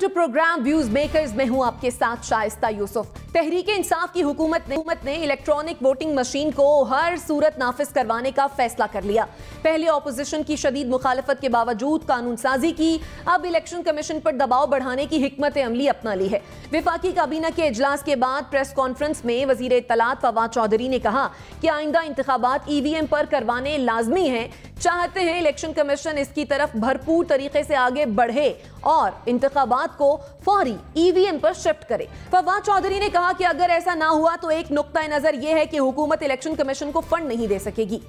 To programme views makers में हूं आपके साथ शाइस्ता यूसुफ। तहरीक इंसाफ की हुकूमत ने इलेक्ट्रॉनिक वोटिंग मशीन को हर सूरत नाफिज करवाने का फैसला कर लिया। पहले ऑपोजिशन की शदीद मुखालफत के बावजूद कानून साजी की, अब इलेक्शन कमीशन पर दबाव बढ़ाने की हिकमत अमली अपना ली है। विफाकी काबीना के इजलास के बाद प्रेस कॉन्फ्रेंस में वजीर इत्तलात फवाद चौधरी ने कहा कि आइंदा इंतखाबात ईवीएम पर करवाने लाजमी हैं। चाहते हैं इलेक्शन कमीशन इसकी तरफ भरपूर तरीके से आगे बढ़े और इंतखाबात को फौरी ईवीएम पर शिफ्ट करे। फवाद चौधरी ने कहा कि अगर ऐसा ना हुआ तो एक नुक्ता नजर यह है कि हुकूमत इलेक्शन कमीशन को फंड नहीं दे सकेगी।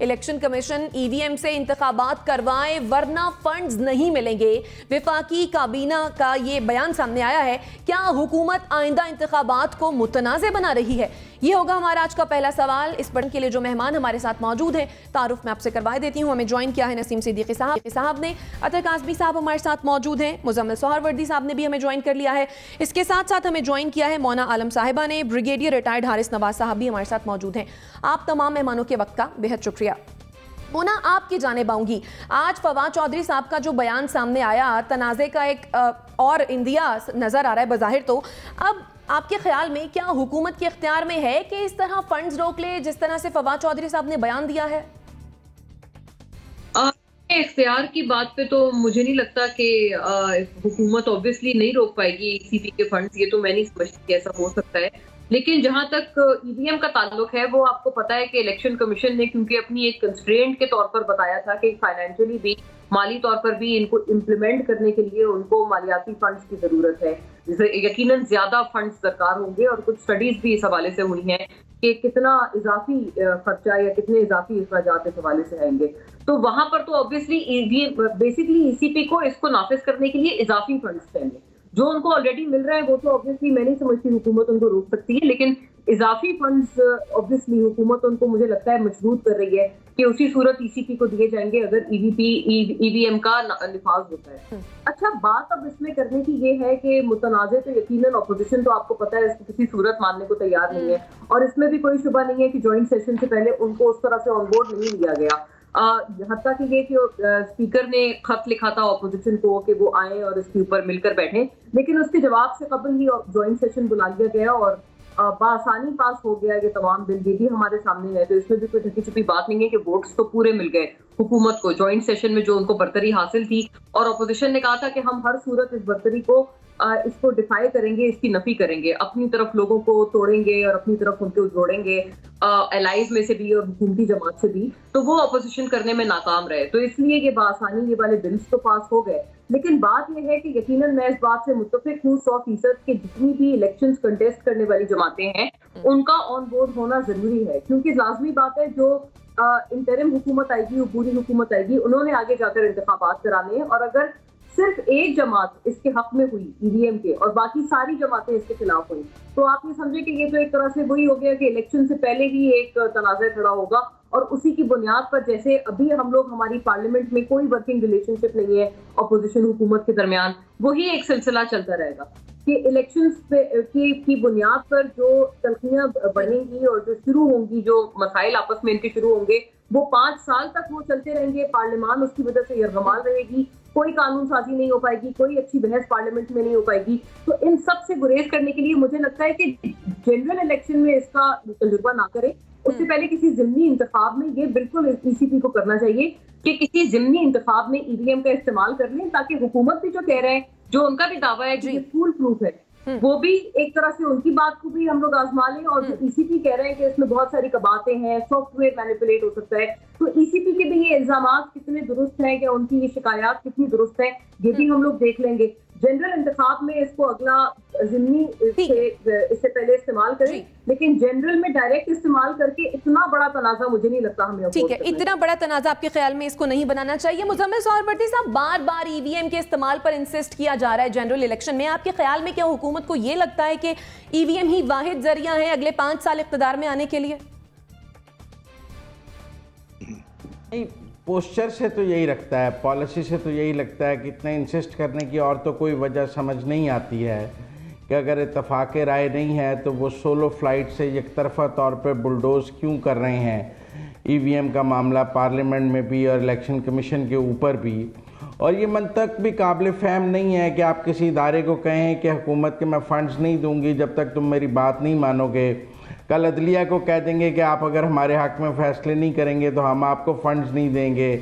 इलेक्शन कमीशन ईवीएम से इंतखाबात करवाए वरना फंड्स नहीं मिलेंगे। विफाकी काबीना का ये बयान सामने आया है। क्या हुकूमत आइंदा इंतखाबात को मुतनाज़े बना रही है? ये होगा हमारा आज का पहला सवाल। इस पढ़ने के लिए जो मेहमान हमारे साथ मौजूद हैं, तारुफ मैं आपसे करवा देती हूँ। हमें ज्वाइन किया है नसीम सिद्दीकी साहब ने, अतर कासमी साहब हमारे साथ मौजूद हैं, मुजम्मिल सोहरवर्दी साहब ने भी हमें ज्वाइन कर लिया है। इसके साथ साथ हमें ज्वाइन किया है मौना आलम साहिबा ने, ब्रिगेडियर रिटायर्ड हारिस नवाज साहब भी हमारे साथ मौजूद हैं। आप तमाम मेहमानों के वक्त का बेहद शुक्रिया। मोना, आपकी जानिब आऊंगी। आज फवाद चौधरी साहब का जो बयान सामने आया, तनाज़े का एक और इंदिया नजर आ रहा है बज़ाहिर। तो अब आपके ख्याल में क्या हुकूमत के इख्तियार में है कि इस तरह फंड्स रोक ले जिस तरह से फवाद चौधरी साहब ने बयान दिया है? इख्तियार की बात पे तो मुझे नहीं लगता कि हुकूमत ऑब्वियसली नहीं रोक पाएगी ईसीपी के फंड्स। ये तो मैं नहीं समझती कि ऐसा हो सकता है। लेकिन जहां तक ईवीएम का ताल्लुक है, वो आपको पता है कि इलेक्शन कमीशन ने क्योंकि अपनी एक कंस्ट्रेंट के तौर पर बताया था कि फाइनेंशियली भी, माली तौर पर भी इनको इम्प्लीमेंट करने के लिए उनको मालियाती फंड्स की जरूरत है। यकीनन ज्यादा फंड्स दरकार होंगे और कुछ स्टडीज भी इस हवाले से हुई हैं कि कितना इजाफी खर्चा या कितने इजाफी अखराजात इस हवाले से आएंगे। तो वहां पर तो ऑब्वियसली बेसिकली ईसीपी को इसको नाफिज करने के लिए इजाफी फंड्स चाहिए। जो उनको ऑलरेडी मिल रहा है वो तो ऑब्वियसली मैं नहीं समझती हुकूमत उनको रोक सकती है, लेकिन इजाफी फंड्स ऑब्वियसली हुकूमत उनको, मुझे लगता है, मजबूत कर रही है कि उसी सूरत ईसीपी को दिए जाएंगे अगर ईवीएम का निफाज होता है। अच्छा, बात अब इसमें करने की ये है कि मुतनाज़े तो यकीनन ऑपोजिशन तो आपको पता है इसको किसी सूरत मानने को तैयार नहीं है, और इसमें भी कोई शुबा नहीं है कि ज्वाइंट सेशन से पहले उनको उस तरह से ऑनबोर्ड नहीं लिया गया। हत्ता कि ये कि स्पीकर ने खत लिखा था ऑपोजिशन को कि वो आए और इसके ऊपर मिलकर बैठे, लेकिन उसके जवाब से कबल ही ज्वाइंट सेशन बुला लिया गया और बआसानी पास हो गया ये तमाम बिल। ये भी हमारे सामने है, तो इसमें भी कोई ढकी छुपी बात नहीं है कि वोट्स तो पूरे मिल गए हुकूमत को ज्वाइंट सेशन में जो उनको बर्तरी हासिल थी। और ऑपोजिशन ने कहा था कि हम हर सूरत इस बर्तरी को इसको डिफाई करेंगे, इसकी नफी करेंगे, अपनी तरफ लोगों को तोड़ेंगे और अपनी तरफ उनको जोड़ेंगे, एलाइज में से भी और हुकूमती जमात से भी। तो वो अपोजिशन करने में नाकाम रहे, तो इसलिए ये बासानी ये वाले बिल्स तो पास हो गए। लेकिन बात यह है कि यकीनन मैं इस बात से मुत्तफिक हूँ 100% कि जितनी भी इलेक्शंस कंटेस्ट करने वाली जमातें हैं उनका ऑन बोर्ड होना जरूरी है, क्योंकि लाजमी बात है जो इंटरिम हुकूमत आएगी, पूरी हुकूमत आएगी, उन्होंने आगे जाकर इंतखाबात कराने हैं। और अगर सिर्फ एक जमात इसके हक में हुई ईवीएम के और बाकी सारी जमातें इसके खिलाफ हुई, तो आप ये समझे कि ये तो एक तरह से वही हो गया कि इलेक्शन से पहले ही एक तनाज़ा खड़ा होगा और उसी की बुनियाद पर, जैसे अभी हम लोग, हमारी पार्लियामेंट में कोई वर्किंग रिलेशनशिप नहीं है अपोजिशन हुकूमत के दरमियान, वही एक सिलसिला चलता रहेगा कि इलेक्शंस की बुनियाद पर जो तलखियां बढ़ेंगी और जो शुरू होंगी, जो मसाइल आपस में इनके शुरू होंगे, वो 5 साल तक वो चलते रहेंगे। पार्लियामान उसकी वजह से यरगमाल रहेगी, कोई कानून साजी नहीं हो पाएगी, कोई अच्छी बहस पार्लियामेंट में नहीं हो पाएगी। तो इन सब से गुरेज करने के लिए मुझे लगता है कि जनरल इलेक्शन में इसका तजुर्बा ना करें, उससे पहले किसी ज़िमनी इंतखाब में ये बिल्कुल ईसीपी को करना चाहिए कि किसी ज़िमनी इंतखाब में ईवीएम का इस्तेमाल कर लें, ताकि हुकूमत भी जो कह रहे हैं, जो उनका भी दावा है कि ये फूल प्रूफ है, वो भी एक तरह से उनकी बात को भी हम लोग आजमा लें। और जो ईसीपी कह रहे हैं कि इसमें बहुत सारी कबातें हैं, सॉफ्टवेयर मैनिपुलेट हो सकता है, तो ईसीपी के भी ये इल्जामात कितने दुरुस्त हैं या उनकी ये शिकायत कितनी दुरुस्त है, ये भी हम लोग देख लेंगे। जनरल इंतखाब में इसको अगला ज़िमनी इससे पहले इस्तेमाल करें, लेकिन जनरल में डायरेक्ट इस्तेमाल करके इतना बड़ा तनाज़ा मुझे नहीं लगता हमें। ठीक है, इतना बड़ा तनाज़ा आपके ख्याल में इसको नहीं बनाना चाहिए। मुजम्मिल सोहरवर्दी साहब, बार बार ईवीएम के इस्तेमाल पर इंसिस्ट किया जा रहा है जनरल इलेक्शन में, आपके ख्याल में क्या हुकूमत को ये लगता है कि ईवीएम ही वाहिद जरिया है अगले 5 साल इख्तिदार में आने के लिए? नहीं, पोस्चर से तो यही रखता है, पॉलिसी से तो यही लगता है कि इतना इंसिस्ट करने की और तो कोई वजह समझ नहीं आती है कि अगर इत्तफाक राय नहीं है तो वो सोलो फ्लाइट से एक तरफा तौर पर बुलडोज क्यों कर रहे हैं ईवीएम का मामला पार्लियामेंट में भी और इलेक्शन कमीशन के ऊपर भी। और ये मंतक भी काबिल फ़हम नहीं है कि आप किसी इदारे को कहें कि हुकूमत के मैं फ़ंड्स नहीं दूंगी जब तक तुम मेरी बात नहीं मानोगे। कल अदलिया को कह देंगे कि आप अगर हमारे हक़ में फ़ैसले नहीं करेंगे तो हम आपको फ़ंड्स नहीं देंगे।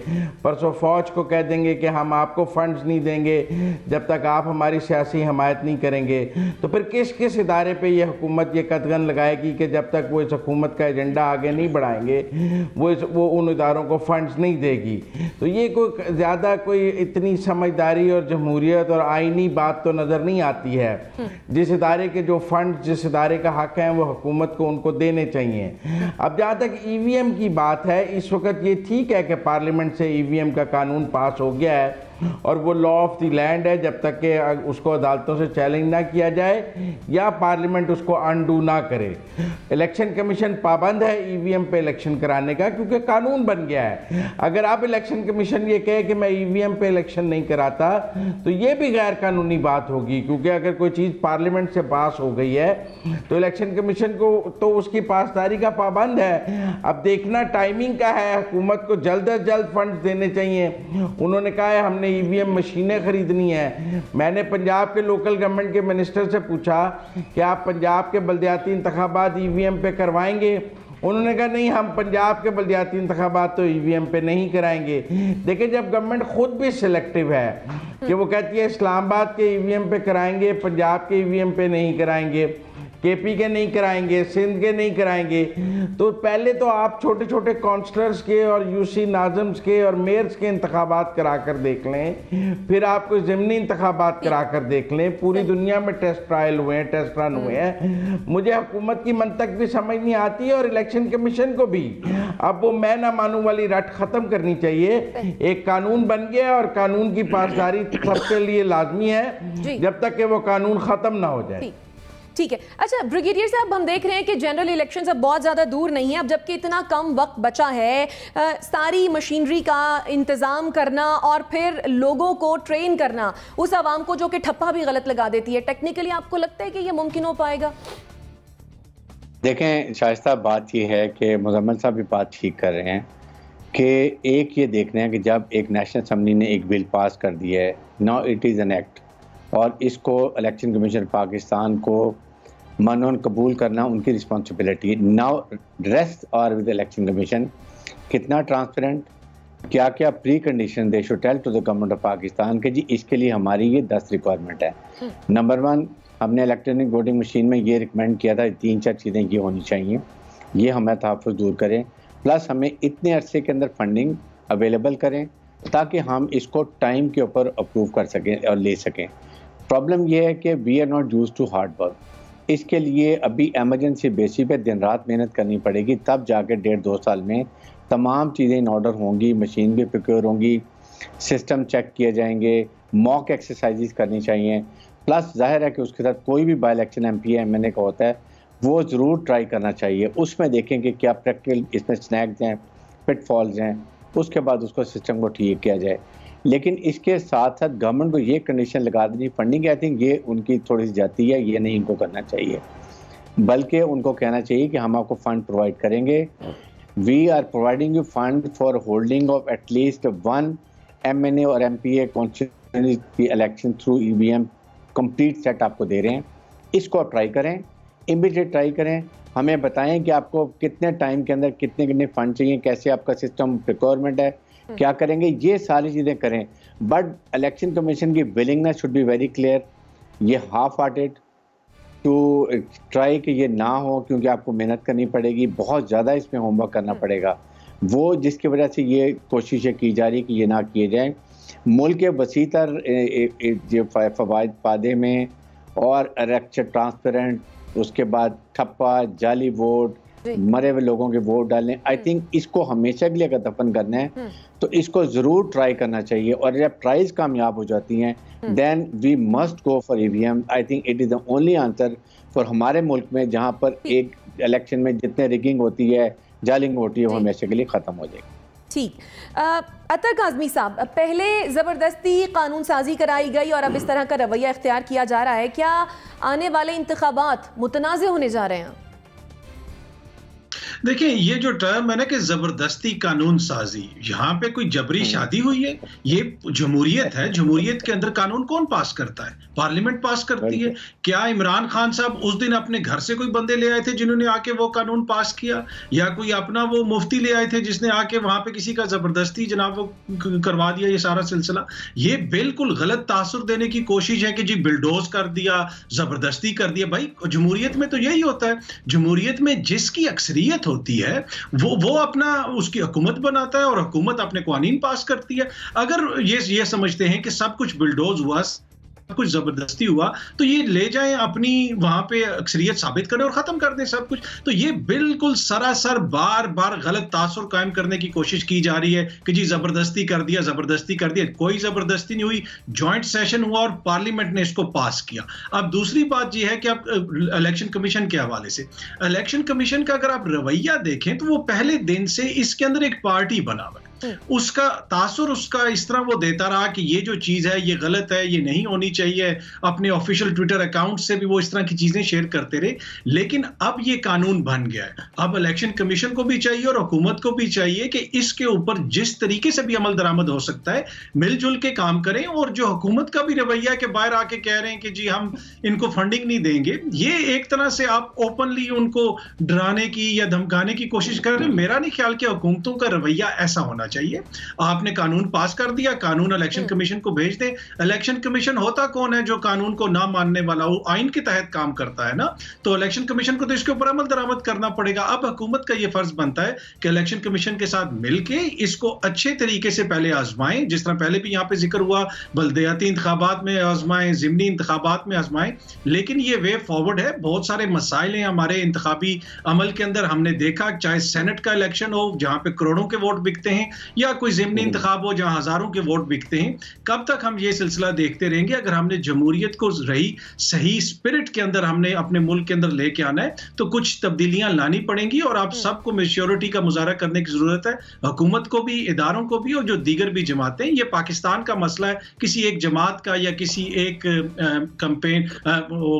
परसों फ़ौज को कह देंगे कि हम आपको फ़ंड्स नहीं देंगे जब तक आप हमारी सियासी हमायत नहीं करेंगे। तो फिर किस किस इदारे पे ये हुकूमत ये कदगन लगाएगी कि जब तक वो इस हुकूमत का एजेंडा आगे नहीं बढ़ाएंगे वो उन इदारों को फ़ंड्स नहीं देगी। तो ये कोई ज़्यादा कोई इतनी समझदारी और जमहूरियत और आइनी बात तो नज़र नहीं आती है। जिस इदारे के जो फ़ंड जिस इदारे का हक़ है वो हुकूमत को उनको देने चाहिए। अब जहाँ तक ईवीएम की बात है, इस वक्त ये ठीक है कि पार्लियामेंट से ईवीएम का कानून पास हो गया है और वो लॉ ऑफ द लैंड है जब तक कि उसको अदालतों से चैलेंज ना किया जाए या पार्लियामेंट उसको अनडू ना करे। इलेक्शन कमीशन पाबंद है ईवीएम पे इलेक्शन कराने का क्योंकि कानून बन गया है। अगर अब इलेक्शन कमीशन ये कहे कि मैं ईवीएम पे इलेक्शन नहीं कराता तो ये भी गैर कानूनी बात होगी, क्योंकि अगर कोई चीज़ पार्लियामेंट से पास हो गई है तो इलेक्शन कमीशन को तो उसकी पासदारी का पाबंद है। अब देखना टाइमिंग का है, हुकूमत को जल्द अज जल्द फंड देने चाहिए। उन्होंने कहा है हमने ईवीएम मशीनें खरीदनी है। मैंने पंजाब के लोकल गवर्नमेंट के मिनिस्टर से पूछा कि आप पंजाब के बल्दियाती इंतखाबात ईवीएम पे करवाएंगे। उन्होंने कहा नहीं, हम पंजाब के बल्दियाती इंतखाबात तो ईवीएम पे नहीं कराएंगे। देखिए, जब गवर्नमेंट खुद भी सिलेक्टिव है कि वो कहती है इस्लामाबाद के ईवीएम पे कराएंगे, पंजाब के ईवीएम पे नहीं कराएंगे, केपी के नहीं कराएंगे, सिंध के नहीं कराएंगे, तो पहले तो आप छोटे छोटे काउंसलर्स के और यूसी नाज़म्स के और मेयर्स के इंतखाबात करा कर देख लें, फिर आपको ज़िमनी इंतखाबात करा कर देख लें। पूरी दुनिया में टेस्ट ट्रायल हुए हैं, टेस्ट रन हुए हैं। मुझे हुकूमत की मंतक भी समझ नहीं आती है और इलेक्शन कमीशन को भी अब वो मैं ना मानूं वाली रट ख़त्म करनी चाहिए। एक कानून बन गया और कानून की पासदारी सबके लिए लाजमी है जब तक कि वो कानून ख़त्म ना हो जाए। ठीक है। अच्छा ब्रिगेडियर साहब, हम देख रहे हैं कि जनरल इलेक्शंस अब बहुत ज़्यादा दूर नहीं है, अब जबकि इतना कम वक्त बचा है, सारी मशीनरी का इंतज़ाम करना और फिर लोगों को ट्रेन करना उस आवाम को जो कि ठप्पा भी गलत लगा देती है, टेक्निकली आपको लगता है कि ये मुमकिन हो पाएगा? देखें शाइस्ता, बात ये है कि मुज़म्मिल साहब भी बात ठीक कर रहे हैं कि एक ये देखना है कि जब एक नेशनल असम्बली ने एक बिल पास कर दिया है, now it is an act, और इसको इलेक्शन कमीशन पाकिस्तान को मनोन कबूल करना उनकी रिस्पॉन्सिबिलिटी। नाउ रेस्ट और विद इलेक्शन कमीशन कितना ट्रांसपेरेंट, क्या क्या pre condition they should tell to the government of Pakistan के जी इसके लिए हमारी ये 10 रिक्वायरमेंट है। नंबर 1, हमने इलेक्ट्रॉनिक वोटिंग मशीन में ये रिकमेंड किया था 3-4 चीज़ें ये होनी चाहिए, ये हमें तहफ़्फ़ुज़ दूर करें, प्लस हमें इतने अरसे के अंदर फंडिंग अवेलेबल करें ताकि हम इसको टाइम के ऊपर अप्रूव कर सकें और ले सकें। प्रॉब्लम ये है कि we are not used to hard work, इसके लिए अभी एमरजेंसी बेसिस पे दिन रात मेहनत करनी पड़ेगी, तब जाके 1.5-2 साल में तमाम चीज़ें इन ऑर्डर होंगी, मशीन भी प्रोक्योर होंगी, सिस्टम चेक किए जाएंगे, मॉक एक्सरसाइजेस करनी चाहिए। प्लस जाहिर है कि उसके साथ कोई भी बाई इलेक्शन MP MNA का होता है वो ज़रूर ट्राई करना चाहिए, उसमें देखें कि क्या प्रैक्टिकल इसमें स्नैक्स हैं, पिटफॉल्स हैं, उसके बाद उसको सिस्टम को ठीक किया जाए। लेकिन इसके साथ साथ गवर्नमेंट को ये कंडीशन लगा देनी फंडिंग, आई थिंक ये उनकी थोड़ी सी जाती है, ये नहीं इनको करना चाहिए, बल्कि उनको कहना चाहिए कि हम आपको फ़ंड प्रोवाइड करेंगे, we are providing you fund for holding of at least 1 MNA और MPA constituency election through EVM complete set आपको दे रहे हैं, इसको आप ट्राई करें, इमीडिएट ट्राई करें, हमें बताएं कि आपको कितने टाइम के अंदर कितने कितने फंड चाहिए, कैसे आपका सिस्टम रिक्वायरमेंट है, क्या करेंगे, ये सारी चीज़ें करें। बट इलेक्शन कमीशन की willingness should be very clear, ये हाफ हार्टेड टू ट्राई कि ये ना हो, क्योंकि आपको मेहनत करनी पड़ेगी, बहुत ज़्यादा इसमें होमवर्क करना पड़ेगा, वो जिसकी वजह से ये कोशिशें की जा रही कि ये ना किए जाएँ। मुल्क के वसीतर जो फवायद पादे में और इलेक्शन ट्रांसपेरेंट, उसके बाद ठप्पा, जाली वोट, मरे हुए लोगों के वोट डालने, आई थिंक इसको हमेशा के लिए अगर दफन करना है तो इसको ज़रूर ट्राई करना चाहिए, और जब ट्राइज कामयाब हो जाती हैं then we must go for EVM। I think it is the only answer for हमारे मुल्क में, जहाँ पर एक इलेक्शन में जितने रिगिंग होती है, जालिंग होती है, वो हमेशा के लिए ख़त्म हो जाएगी। ठीक। अतर काज़मी साहब, पहले ज़बरदस्ती कानून साजी कराई गई और अब इस तरह का रवैया इख्तियार किया जा रहा है, क्या आने वाले इंतखाबात मुतनाज़े होने जा रहे हैं? देखिए ये जो टर्म है ना कि जबरदस्ती कानून साजी, यहाँ पे कोई जबरी शादी हुई है? ये जमहूरियत है, जमहूरियत के अंदर कानून कौन पास करता है? पार्लियामेंट पास करती है। क्या इमरान खान साहब उस दिन अपने घर से कोई बंदे ले आए थे जिन्होंने आके वो कानून पास किया, या कोई अपना वो मुफ्ती ले आए थे जिसने आके वहां पे किसी का जबरदस्ती जनाब वो करवा दिया? ये सारा सिलसिला ये बिल्कुल गलत तासुर देने की कोशिश है कि जी बिल्डोज कर दिया, जबरदस्ती कर दिया। भाई जमहूरियत में तो यही होता है, जमहूरियत में जिसकी अक्सरियत होती है वो अपना उसकी हुकूमत बनाता है और हुकूमत अपने कानून पास करती है। अगर ये समझते हैं कि सब कुछ बिल्डोज हुआ, कुछ जबरदस्ती हुआ, तो ये ले जाएं अपनी वहां पे अक्सरियत साबित करें और खत्म कर दें सब कुछ। तो ये बिल्कुल सरासर बार बार गलत तासुर कायम करने की कोशिश की जा रही है कि जी जबरदस्ती कर दिया, जबरदस्ती कर दिया। कोई जबरदस्ती नहीं हुई, जॉइंट सेशन हुआ और पार्लियामेंट ने इसको पास किया। अब दूसरी बात यह है कि आप इलेक्शन कमीशन के हवाले से, इलेक्शन कमीशन का अगर आप रवैया देखें तो वो पहले दिन से इसके अंदर एक पार्टी बना हुआ है। उसका तासुर उसका इस तरह वो देता रहा कि ये जो चीज है ये गलत है, ये नहीं होनी चाहिए। अपने ऑफिशियल ट्विटर अकाउंट से भी वो इस तरह की चीजें शेयर करते रहे। लेकिन अब ये कानून बन गया है। अब इलेक्शन कमीशन को भी चाहिए और हुकूमत को भी चाहिए कि इसके ऊपर जिस तरीके से भी अमल दरामद हो सकता है मिलजुल के काम करें। और जो हुकूमत का भी रवैया के बाहर आके कह रहे हैं कि जी हम इनको फंडिंग नहीं देंगे, ये एक तरह से आप ओपनली उनको डराने की या धमकाने की कोशिश कर रहे हैं। मेरा नहीं ख्याल कि हुकूमतों का रवैया ऐसा होना चाहिए। आपने कानून पास कर दिया, कानून इलेक्शन कमीशन को भेज दे। इलेक्शन कमीशन होता कौन है जो कानून को ना मानने वाला हो, आइन के तहत काम करता है ना। तो इलेक्शन कमीशन को तो इसके ऊपर अमल दरामद करना पड़ेगा। अब हुकूमत का यह फर्ज बनता है कि इलेक्शन कमीशन के साथ मिलके इसको अच्छे तरीके से पहले आजमाएं, जिस तरह पहले भी यहां पे जिक्र हुआ, बल्दियाती इंतखाबात में आजमाएं, जिमनी इंतखाबात में आजमाएं। लेकिन ये वे फॉरवर्ड है। बहुत सारे मसाइल हैं हमारे इंतखाबी अमल के अंदर। हमने देखा चाहे सेनेट का इलेक्शन हो जहां पे करोड़ों के वोट बिकते हैं, या कोई ज़िमनी इंतखाब हो जहां हजारों के वोट बिकते हैं। कब तक हम ये सिलसिला देखते रहेंगे? अगर हमने जमहूरियत को रही सही स्पिरिट के अंदर हमने अपने मुल्क के अंदर लेके आना है तो कुछ तब्दीलियां लानी पड़ेंगी। और आप सबको मैच्योरिटी का मुजाहरा करने की जरूरत है, हुकूमत को भी, इदारों को भी, और जो दीगर भी जमातें। ये पाकिस्तान का मसला है, किसी एक जमात का या किसी एक कैंपेन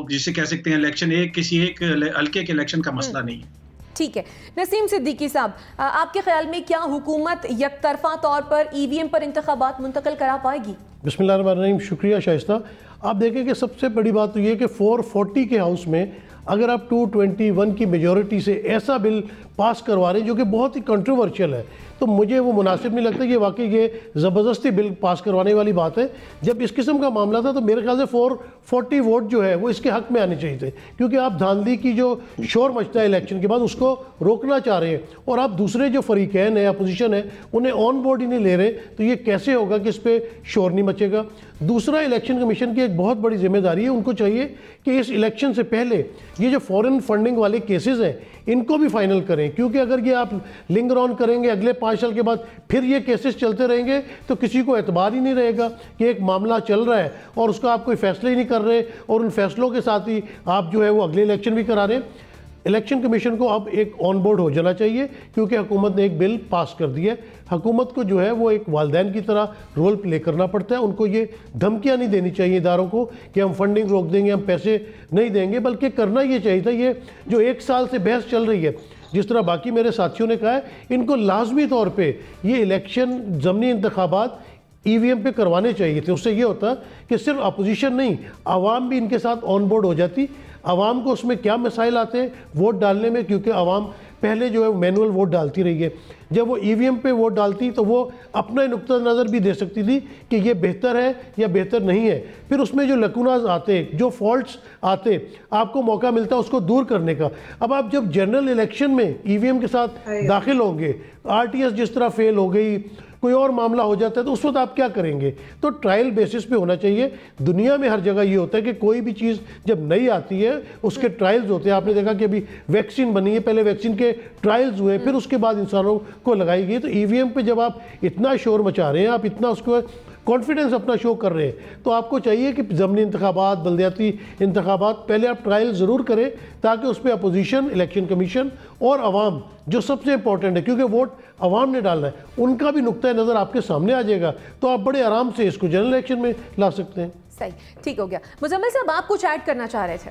जिसे कह सकते हैं इलेक्शन, किसी एक हल्के के इलेक्शन का मसला नहीं है। ठीक है। नसीम सिद्दीकी साहब, आपके ख्याल में क्या हुकूमत यकतरफा तौर पर ईवीएम पर इंतखाबात मुंतकिल करा पाएगी? बिस्मिल्लाहिर्रहमानिर्रहीम, शुक्रिया शाइस्ता। आप देखें कि सबसे बड़ी बात तो ये कि 440 के हाउस में अगर आप 221 की मेजॉरिटी से ऐसा बिल पास करवा रहे हैं जो कि बहुत ही कंट्रोवर्शियल है, तो मुझे वो मुनासिब नहीं लगता कि वाकई ये ज़बरदस्ती बिल पास करवाने वाली बात है। जब इस किस्म का मामला था तो मेरे ख्याल से 440 वोट जो है वो इसके हक़ में आने चाहिए थे, क्योंकि आप धांधली की जो शोर मचता है इलेक्शन के बाद उसको रोकना चाह रहे हैं और आप दूसरे जो फरीकैन है, अपोजिशन है, उन्हें ऑन बोर्ड ही नहीं ले रहे, तो ये कैसे होगा कि इस पर शोर नहीं मचेगा। दूसरा, इलेक्शन कमीशन की एक बहुत बड़ी जिम्मेदारी है, उनको चाहिए कि इस इलेक्शन से पहले ये जो फॉरेन फंडिंग वाले केसेस हैं इनको भी फाइनल करें, क्योंकि अगर ये आप लिंगर ऑन करेंगे अगले 5 साल के बाद फिर ये केसेस चलते रहेंगे तो किसी को एतबार ही नहीं रहेगा कि एक मामला चल रहा है और उसका आप कोई फैसले ही नहीं कर रहे और उन फैसलों के साथ ही आप जो है वो अगले इलेक्शन भी करा रहे हैं। इलेक्शन कमीशन को अब एक ऑन बोर्ड हो जाना चाहिए, क्योंकि हुकूमत ने एक बिल पास कर दिया है। हुकूमत को जो है वो एक वालिदैन की तरह रोल प्ले करना पड़ता है। उनको ये धमकियां नहीं देनी चाहिए इदारों को कि हम फंडिंग रोक देंगे, हम पैसे नहीं देंगे, बल्कि करना ये चाहिए था, ये जो 1 साल से बहस चल रही है, जिस तरह बाकी मेरे साथियों ने कहा है, इनको लाजमी तौर पर ये इलेक्शन ज़मनी इंतखाबात ईवीएम पे करवाने चाहिए थे। उससे ये होता कि सिर्फ अपोजिशन नहीं, आवाम भी इनके साथ ऑन बोर्ड हो जाती। आवाम को उसमें क्या मसाइल आते हैं वोट डालने में, क्योंकि आवाम पहले जो है मैनुअल वोट डालती रही है, जब वो ईवीएम पे वोट डालती तो वो अपना नुक्ता नज़र भी दे सकती थी कि ये बेहतर है या बेहतर नहीं है। फिर उसमें जो लकूनाज आते, जो फॉल्ट्स आते, आपको मौका मिलता है उसको दूर करने का। अब आप जब जनरल इलेक्शन में ईवीएम के साथ दाखिल होंगे, आरटीएस जिस तरह फेल हो गई, कोई और मामला हो जाता है, तो उस वक्त आप क्या करेंगे? तो ट्रायल बेसिस पे होना चाहिए। दुनिया में हर जगह ये होता है कि कोई भी चीज़ जब नई आती है उसके ट्रायल्स होते हैं। आपने देखा कि अभी वैक्सीन बनी है, पहले वैक्सीन के ट्रायल्स हुए, फिर उसके बाद इंसानों को लगाई गई। तो ईवीएम पे जब आप इतना शोर मचा रहे हैं, आप इतना उसको कॉन्फिडेंस अपना शो कर रहे हैं, तो आपको चाहिए कि ज़मनी इंतखाबात, बल्दियाती इंतखाबात, पहले आप ट्रायल ज़रूर करें, ताकि उस पर अपोजिशन, इलेक्शन कमीशन और आवाम, जो सबसे इंपॉर्टेंट है क्योंकि वोट आवाम ने डालना है, उनका भी नुक्ता नज़र आपके सामने आ जाएगा, तो आप बड़े आराम से इसको जनरल इलेक्शन में ला सकते हैं। सही, ठीक हो गया। मुजम्मिल साहब, आप कुछ ऐड करना चाह रहे थे?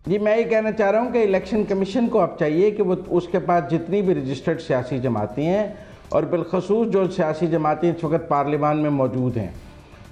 जी, मैं ये कहना चाह रहा हूँ कि इलेक्शन कमीशन को अब चाहिए कि वो उसके पास जितनी भी रजिस्टर्ड सियासी जमातें हैं और बिलखसूस जो सियासी जमातें इस वक्त पार्लियामान में मौजूद हैं,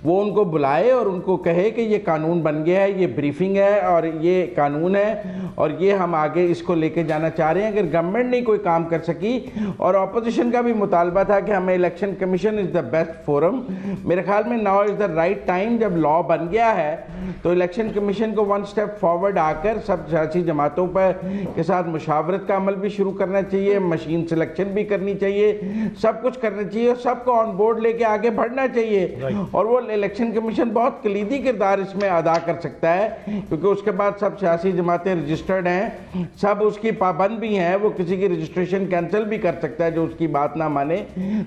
वो उनको बुलाए और उनको कहे कि ये कानून बन गया है, ये ब्रीफिंग है और ये कानून है और ये हम आगे इसको लेके जाना चाह रहे हैं। अगर गवर्नमेंट नहीं कोई काम कर सकी, और अपोजिशन का भी मुतालबा था कि हमें election commission is the best forum, मेरे ख्याल में now is the right time, जब लॉ बन गया है तो इलेक्शन कमीशन को वन स्टेप फॉरवर्ड आकर सब सियासी जमातों पर के साथ मुशावरत का अमल भी शुरू करना चाहिए, मशीन सिलेक्शन भी करनी चाहिए, सब कुछ करना चाहिए और सबको ऑन बोर्ड लेके आगे बढ़ना चाहिए। और वो इलेक्शन कमीशन बहुत कलीदी किरदार इसमें अदा कर सकता है, क्योंकि उसके बाद सब सियासी जमातें रजिस्टर्ड हैं, सब उसकी पाबंद भी हैं, वो किसी की रजिस्ट्रेशन कैंसिल भी कर सकता है जो उसकी बात ना माने।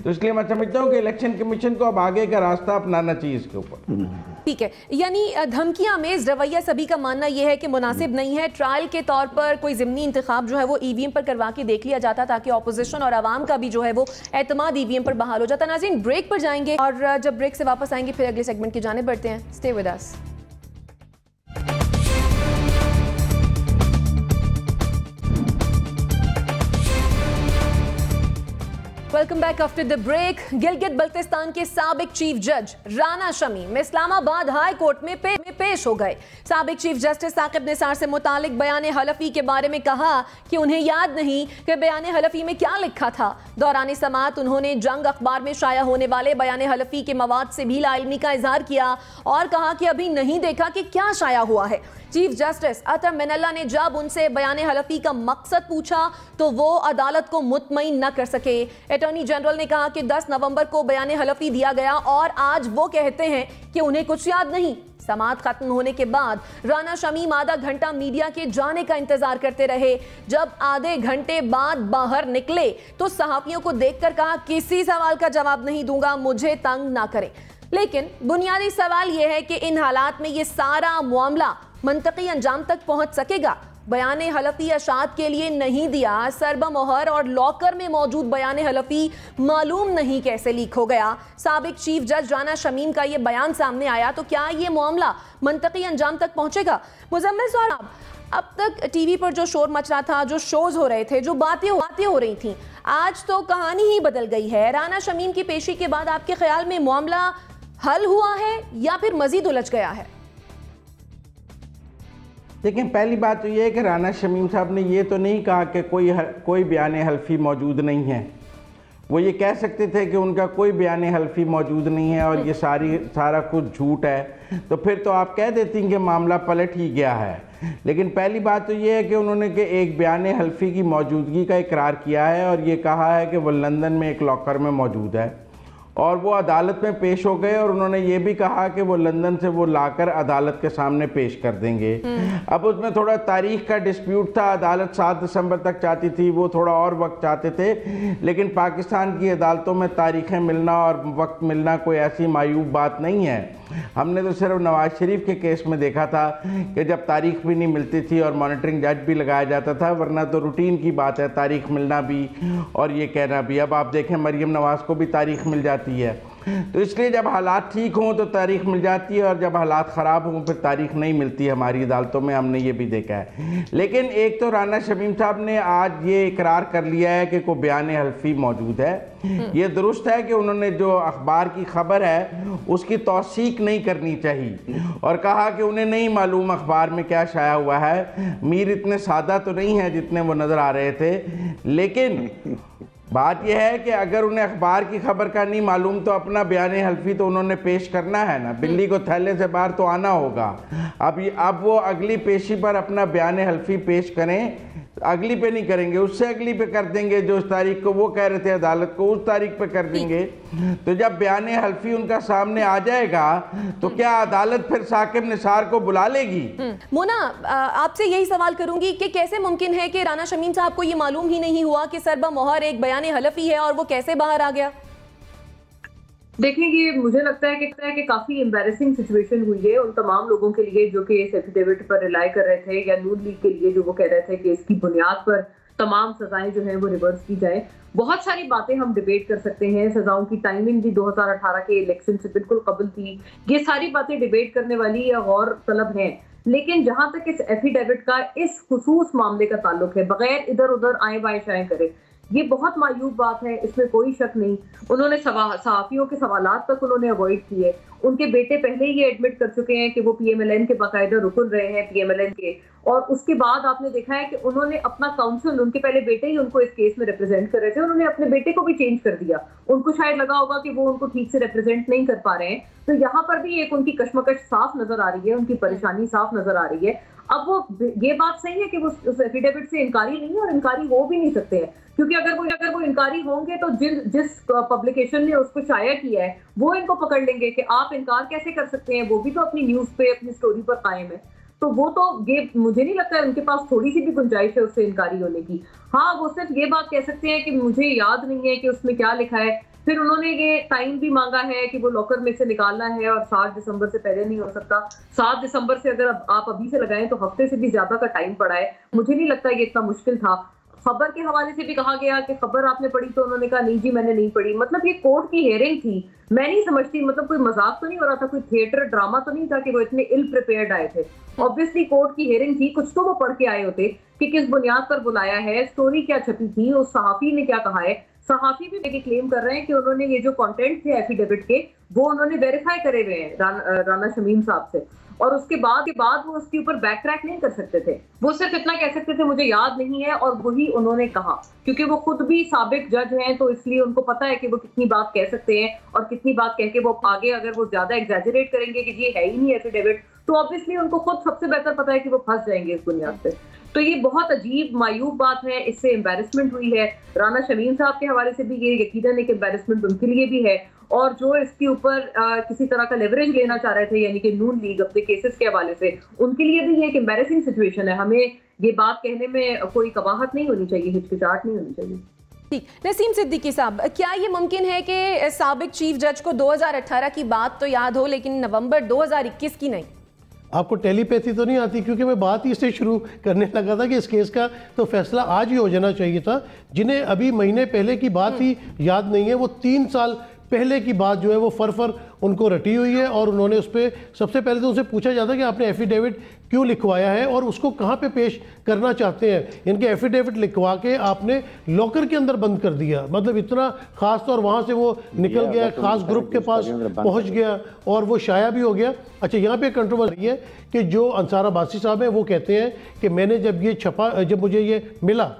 तो इसलिए मैं समझता हूँ कि इलेक्शन कमीशन को अब आगे का रास्ता अपनाना चाहिए इसके ऊपर। ठीक है, यानी धमकियां मेज रवैया सभी का मानना यह है कि मुनासिब नहीं है। ट्रायल के तौर पर कोई ज़िमनी इंतखाब जो है वो ईवीएम पर करवा के देख लिया जाता ताकि ऑपोजिशन और आवाम का भी जो है वो एतमाद ईवीएम पर बहाल हो जाता। नाज़रीन, ब्रेक पर जाएंगे और जब ब्रेक से वापस आएंगे फिर अगले सेगमेंट की जानिब बढ़ते हैं। Stay with us. Welcome back after the break. Gilgit Baltistan के साबिक चीफ जज राना शमीम इस्लामाबाद हाई कोर्ट में पेश हो गए। साबिक चीफ जस्टिस साकिब निसार से मुतालिक बयान हलफी के बारे में कहा कि उन्हें याद नहीं कि बयान हलफी में क्या लिखा था। दौरान समाअत उन्होंने जंग अखबार में शाया होने वाले बयान हलफी के मवाद से भी लाइल्मी का इजहार किया और कहा कि अभी नहीं देखा कि क्या शाया हुआ है। चीफ जस्टिस अतर मिनल्ला ने जब उनसे बयान हलफी का मकसद पूछा तो वो अदालत को मुतमईन न कर सके। अटॉर्नी जनरल ने कहा कि 10 नवंबर को बयान हलफी दिया गया और आज वो कहते हैं कि उन्हें कुछ याद नहीं। समाअत खत्म होने के बाद राना शमीम आधा घंटा मीडिया के जाने का इंतजार करते रहे। जब आधे घंटे बाद बाहर निकले तो सहाफियों को देखकर कहा, किसी सवाल का जवाब नहीं दूंगा, मुझे तंग ना करें। लेकिन बुनियादी सवाल यह है कि इन हालात में ये सारा मामला मंतकी अंजाम तक पहुंच सकेगा। बयान हलफी अशात के लिए नहीं दिया, सरबा मोहर और लॉकर में मौजूद बयान हलफी मालूम नहीं कैसे लीक हो गया। साबिक चीफ जज राना शमीम का ये बयान सामने आया तो क्या ये मामला मंतकी अंजाम तक पहुंचेगा? मुजम्मिल साहब, अब तक टीवी पर जो शोर मच रहा था, जो शोज हो रहे थे, जो बातें हो रही थी, आज तो कहानी ही बदल गई है। राना शमीम की पेशी के बाद आपके ख्याल में मामला हल हुआ है या फिर मजीद उलझ गया है? लेकिन पहली बात तो ये है कि राना शमीम साहब ने ये तो नहीं कहा कि कोई बयान हल्फी मौजूद नहीं है। वो ये कह सकते थे कि उनका कोई बयान हल्फी मौजूद नहीं है और ये सारा कुछ झूठ है, तो फिर तो आप कह देती कि मामला पलट ही गया है। लेकिन पहली बात तो ये है कि उन्होंने कि एक बयान हल्फी की मौजूदगी का इकरार किया है और ये कहा है कि वो लंदन में एक लॉकर में मौजूद है और वो अदालत में पेश हो गए और उन्होंने ये भी कहा कि वो लंदन से वो लाकर अदालत के सामने पेश कर देंगे। अब उसमें थोड़ा तारीख का डिस्प्यूट था, अदालत 7 दिसंबर तक चाहती थी, वो थोड़ा और वक्त चाहते थे, लेकिन पाकिस्तान की अदालतों में तारीखें मिलना और वक्त मिलना कोई ऐसी मायूब बात नहीं है। हमने तो सिर्फ नवाज शरीफ के केस में देखा था कि जब तारीख भी नहीं मिलती थी और मॉनिटरिंग जज भी लगाया जाता था, वरना तो रूटीन की बात है तारीख मिलना भी और ये कहना भी। अब आप देखें मरियम नवाज को भी तारीख मिल जाती है। तो इसलिए जब हालात ठीक हों तो तारीख मिल जाती है और जब हालात ख़राब हों फिर तारीख नहीं मिलती हमारी अदालतों में, हमने ये भी देखा है। लेकिन एक तो राना शमीम साहब ने आज ये इकरार कर लिया है कि कोई बयान हल्फी मौजूद है। ये दुरुस्त है कि उन्होंने जो अखबार की खबर है उसकी तौसीक नहीं करनी चाहिए और कहा कि उन्हें नहीं मालूम अखबार में क्या शाया हुआ है। मीर इतने सादा तो नहीं है जितने वो नज़र आ रहे थे, लेकिन बात यह है कि अगर उन्हें अखबार की खबर का नहीं मालूम तो अपना बयान हल्फी तो उन्होंने पेश करना है ना, बिल्ली को थैले से बाहर तो आना होगा। अब वो अगली पेशी पर अपना बयान हल्फी पेश करें, अगली पे नहीं करेंगे, उससे अगली पे कर देंगे, जो उस तारीख को वो कह रहे थे अदालत को उस तारीख पे कर देंगे। तो जब बयान हल्फी उनका सामने आ जाएगा तो क्या अदालत फिर साकिब निसार को बुला लेगी? मोना, आपसे यही सवाल करूंगी कि कैसे मुमकिन है कि राना शमीम साहब को ये मालूम ही नहीं हुआ कि सरबा मोहर एक बयान हलफी है और वो कैसे बाहर आ गया? देखिए, ये मुझे लगता है कि काफी एम्बैरेसिंग सिचुएशन हुई है उन तमाम लोगों के लिए जो कि इस एफिडेविट पर रिलाई कर रहे थे, या नून लीग के लिए जो वो कह रहे थे कि इसकी बुनियाद पर तमाम सजाएं जो है वो रिवर्स की जाए। बहुत सारी बातें हम डिबेट कर सकते हैं। सजाओं की टाइमिंग भी 2018 के इलेक्शन से बिल्कुल कबल थी। ये सारी बातें डिबेट करने वाली या गौर तलब हैं, लेकिन जहां तक इस एफिडेविट का इस खुसूस मामले का ताल्लुक है, बगैर इधर उधर आए बाएं शाएं करे, ये बहुत मायूब बात है, इसमें कोई शक नहीं। उन्होंने सहाफियों के सवालात तक उन्होंने अवॉइड किए। उनके बेटे पहले ही ये एडमिट कर चुके हैं कि वो पीएमएलएन के बाकायदा रुकन रहे हैं पीएमएलएन के, और उसके बाद आपने देखा है कि उन्होंने अपना काउंसिल, उनके पहले बेटे ही उनको इस केस में रिप्रेजेंट कर रहे थे, उन्होंने अपने बेटे को भी चेंज कर दिया। उनको शायद लगा होगा कि वो उनको ठीक से रिप्रेजेंट नहीं कर पा रहे हैं, तो यहाँ पर भी एक उनकी कश्मकश साफ नजर आ रही है, उनकी परेशानी साफ नजर आ रही है। अब वो ये बात सही है कि वो उस एफिडेविट से इनकारी नहीं है और इनकारी हो भी नहीं सकते हैं, क्योंकि अगर वो इनकारी होंगे तो जिस पब्लिकेशन ने उसको शाया किया है वो इनको पकड़ लेंगे कि आप इनकार कैसे कर सकते हैं, वो भी तो अपनी न्यूज पे अपनी स्टोरी पर कायम है। तो वो तो ये मुझे नहीं लगता है उनके पास थोड़ी सी भी गुंजाइश है उससे इनकारी होने की। हाँ, वो सिर्फ ये बात कह सकते हैं कि मुझे याद नहीं है कि उसमें क्या लिखा है। फिर उन्होंने ये टाइम भी मांगा है कि वो लॉकर में से निकालना है और 7 दिसंबर से पहले नहीं हो सकता। 7 दिसंबर से अगर आप अभी से लगाएं तो हफ्ते से भी ज्यादा का टाइम पड़ा है। मुझे नहीं लगता ये इतना मुश्किल था। खबर के हवाले से भी कहा गया कि खबर आपने पढ़ी, तो उन्होंने कहा नहीं जी मैंने नहीं पढ़ी। मतलब ये कोर्ट की हियरिंग थी, मैं नहीं समझती, मतलब कोई मजाक तो नहीं हो रहा था, कोई थिएटर ड्रामा तो नहीं था कि वो इतने इल प्रिपेयर्ड आए थे। ऑब्वियसली कोर्ट की हियरिंग थी, कुछ तो वो पढ़ के आए होते कि किस बुनियाद पर बुलाया है, स्टोरी क्या छपी थी, उस सहाफी ने क्या कहा है। सहाफी भी मेरे क्लेम कर रहे हैं कि उन्होंने ये जो कंटेंट थे एफिडेविट के वो उन्होंने वेरीफाई करे हुए हैं राना शमीम साहब से, और उसके बाद वो उसके ऊपर बैक ट्रैक नहीं कर सकते थे। वो सिर्फ इतना कह सकते थे मुझे याद नहीं है, और वही उन्होंने कहा, क्योंकि वो खुद भी साबिक जज हैं, तो इसलिए उनको पता है कि वो कितनी बात कह सकते हैं और कितनी बात कह के वो आगे अगर वो ज्यादा एग्जैजरेट करेंगे कि ये है ही नहीं एफिडेविट, तो ऑब्वियसली उनको खुद सबसे बेहतर पता है कि वो फंस जाएंगे इस बुनियाद पे। तो ये बहुत अजीब मायूब बात है, इससे एम्बेरसमेंट हुई है। राना शमीम साहब के हवाले से भी ये यकीनन एक एम्बेरसमेंट उनके लिए भी है, और जो इसके ऊपर किसी तरह का लेवरेज लेना चाह रहे थे, यानी कि नून लीग अपने केसेस के हवाले से, उनके लिए भी ये एक एम्बेरसिंग सिचुएशन है। हमें ये बात कहने में कोई कबाहत नहीं होनी चाहिए, हिचकिचाहट नहीं होनी चाहिए। ठीक, नसीम सिद्दीकी साहब, क्या ये मुमकिन है कि साबिक चीफ जज को 2018 की बात तो याद हो लेकिन नवंबर 2021 की नहीं? आपको टेलीपैथी तो नहीं आती? क्योंकि मैं बात ही इससे शुरू करने लगा था कि इस केस का तो फैसला आज ही हो जाना चाहिए था। जिन्हें अभी महीने पहले की बात ही याद नहीं है, वो 3 साल पहले की बात जो है वो फर उनको रटी हुई है, और उन्होंने उस पर सबसे पहले तो उनसे पूछा जाता है कि आपने एफिडेविट क्यों लिखवाया है और उसको कहाँ पे पेश करना चाहते हैं। इनके एफिडेविट लिखवा के आपने लॉकर के अंदर बंद कर दिया, मतलब इतना खास, तो और वहाँ से वो निकल गया, खास ग्रुप के पास पहुँच गया और वो शाया भी हो गया। अच्छा, यहाँ पे कंट्रोवर्सी है कि जो अंसार अब्बासी साहब हैं वो कहते हैं कि मैंने जब मुझे ये मिला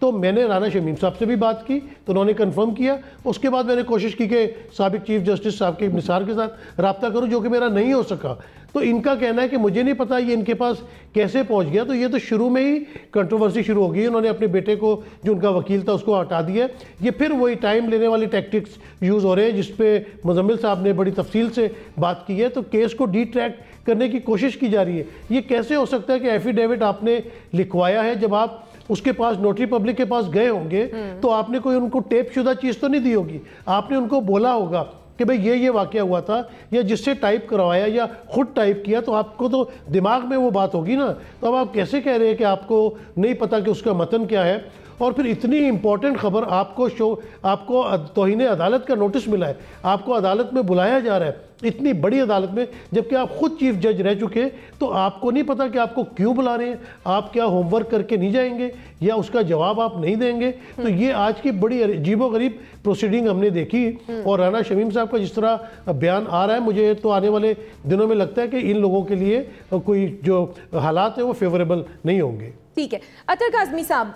तो मैंने राना शमीम साहब से भी बात की, तो उन्होंने कंफर्म किया। उसके बाद मैंने कोशिश की कि साबिक चीफ जस्टिस साहब के निसार के साथ रब्ता करूं, जो कि मेरा नहीं हो सका। तो इनका कहना है कि मुझे नहीं पता ये इनके पास कैसे पहुंच गया। तो ये तो शुरू में ही कंट्रोवर्सी शुरू हो गई। उन्होंने अपने बेटे को, जो उनका वकील था, उसको हटा दिया। ये फिर वही टाइम लेने वाली टैक्टिक्स यूज़ हो रहे हैं, जिस पे मुजम्मिल साहब ने बड़ी तफसील से बात की है। तो केस को डिट्रैक्ट करने की कोशिश की जा रही है। ये कैसे हो सकता है कि एफिडेविट आपने लिखवाया है, जब आप उसके पास नोटरी पब्लिक के पास गए होंगे तो आपने कोई उनको टेप शुदा चीज़ तो नहीं दी होगी। आपने उनको बोला होगा कि भाई ये वाकया हुआ था, या जिससे टाइप करवाया या खुद टाइप किया, तो आपको तो दिमाग में वो बात होगी ना। तो अब आप कैसे कह रहे हैं कि आपको नहीं पता कि उसका मतन क्या है? और फिर इतनी इंपॉर्टेंट खबर आपको तौहीन अदालत का नोटिस मिला है, आपको अदालत में बुलाया जा रहा है, इतनी बड़ी अदालत में, जबकि आप खुद चीफ जज रह चुके, तो आपको नहीं पता कि आपको क्यों बुला रहे हैं? आप क्या होमवर्क करके नहीं जाएंगे या उसका जवाब आप नहीं देंगे? तो ये आज की बड़ी अजीबोगरीब प्रोसीडिंग हमने देखी। और राना शमीम साहब का जिस तरह बयान आ रहा है, मुझे तो आने वाले दिनों में लगता है कि इन लोगों के लिए कोई जो हालात है वो फेवरेबल नहीं होंगे। ठीक है, अतर काज़मी साहब,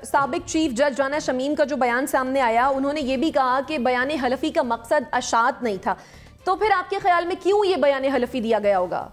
साबिक चीफ जज राना शमीम का जो बयान सामने आया, उन्होंने ये भी कहा कि बयान हलफी का मकसद अशात नहीं था। तो फिर आपके ख्याल में क्यों ये बयान हलफी दिया गया होगा?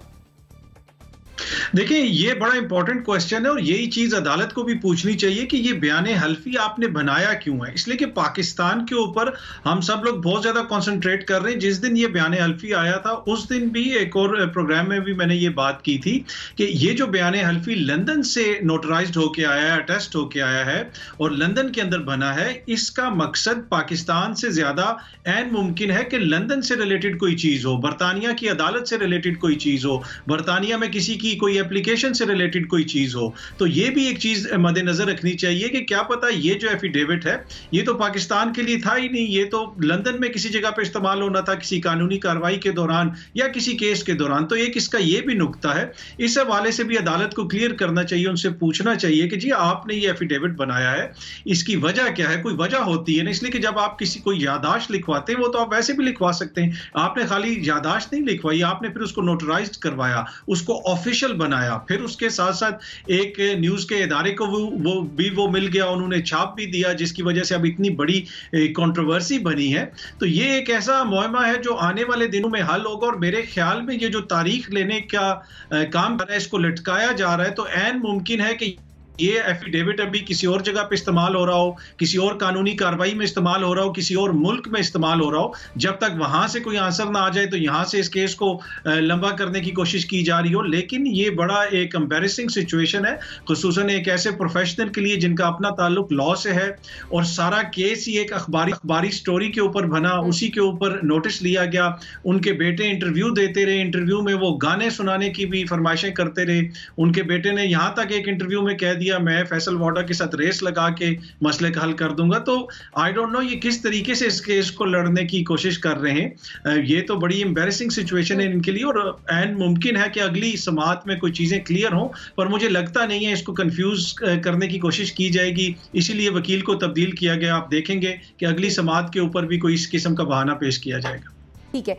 देखिए, ये बड़ा इंपॉर्टेंट क्वेश्चन है और यही चीज अदालत को भी पूछनी चाहिए कि ये बयान हल्फी आपने बनाया क्यों है। इसलिए कि पाकिस्तान के ऊपर हम सब लोग बहुत ज्यादा कंसंट्रेट कर रहे हैं। जिस दिन ये बयान हल्फी आया था उस दिन भी एक और प्रोग्राम में भी मैंने ये बात की थी कि ये जो बयान हल्फी लंदन से नोटराइज्ड होके आया है, अटेस्ट होके आया है और लंदन के अंदर बना है, इसका मकसद पाकिस्तान से ज्यादा ऐन मुमकिन है कि लंदन से रिलेटेड कोई चीज हो, बरतानिया की अदालत से रिलेटेड कोई चीज हो, बरतानिया में किसी की कोई एप्लीकेशन से रिलेटेड कोई चीज हो। तो ये भी एक चीज मद्देनजर रखनी चाहिए कि क्या पता ये जो एफिडेविट है ये तो पाकिस्तान के लिए था ही नहीं, ये तो लंदन में किसी जगह पे इस्तेमाल होना था किसी कानूनी कार्रवाई के दौरान या किसी केस के दौरान। तो एक इसका ये भी नुक्ता है, इस हवाले से भी अदालत को क्लियर करना चाहिए, उनसे पूछना चाहिए कि जी आपने ये एफिडेविट बनाया है, इसकी वजह क्या है। कोई वजह होती है ना, इसलिए कि जब आप किसी को यादाश्त लिखवाते हैं वो तो आप वैसे भी लिखवा सकते हैं, आपने खाली यादाश्त नहीं लिखवाई, आपने फिर उसको नोटराइज्ड करवाया, उसको ऑफिशियल बनाया, फिर उसके साथ साथ एक न्यूज के इदारे को वो मिल गया, उन्होंने छाप भी दिया, जिसकी वजह से अब इतनी बड़ी कंट्रोवर्सी बनी है। तो ये एक ऐसा मुआमा है जो आने वाले दिनों में हल होगा, और मेरे ख्याल में ये जो तारीख लेने का काम कर रहा है, इसको लटकाया जा रहा है, तो ऐन मुमकिन है कि ये एफिडेविट अभी किसी और जगह पे इस्तेमाल हो रहा हो, किसी और कानूनी कार्रवाई में इस्तेमाल हो रहा हो, किसी और मुल्क में इस्तेमाल हो रहा हो। जब तक वहां से कोई आंसर ना आ जाए तो यहां से इस केस को लंबा करने की कोशिश की जा रही हो। लेकिन ये बड़ा एक एम्बैरेसिंग सिचुएशन है, खुसूसन एक ऐसे प्रोफेशनल के लिए जिनका अपना ताल्लुक लॉ से है, और सारा केस ही एक अखबारी स्टोरी के ऊपर बना, उसी के ऊपर नोटिस लिया गया। उनके बेटे इंटरव्यू देते रहे, इंटरव्यू में वो गाने सुनाने की भी फरमाइशें करते रहे। उनके बेटे ने यहां तक एक इंटरव्यू में कह दिया मैं फैसल वाडा के साथ रेस लगा के मसले का हल कर दूंगा। तो आई डोंट नो ये किस तरीके से इस केस को लड़ने की कोशिश कर रहे हैं। ये तो बड़ी एम्बैरेसिंग सिचुएशन है इनके लिए, और एंड मुमकिन है कि अगली समाअत में कोई चीजें क्लियर हों, पर मुझे लगता नहीं है इसको कंफ्यूज करने की कोशिश की जाएगी, इसीलिए वकील को तब्दील किया गया। आप देखेंगे कि अगली समाअत के ऊपर भी कोई इस किस्म का बहाना पेश किया जाएगा। ठीक है,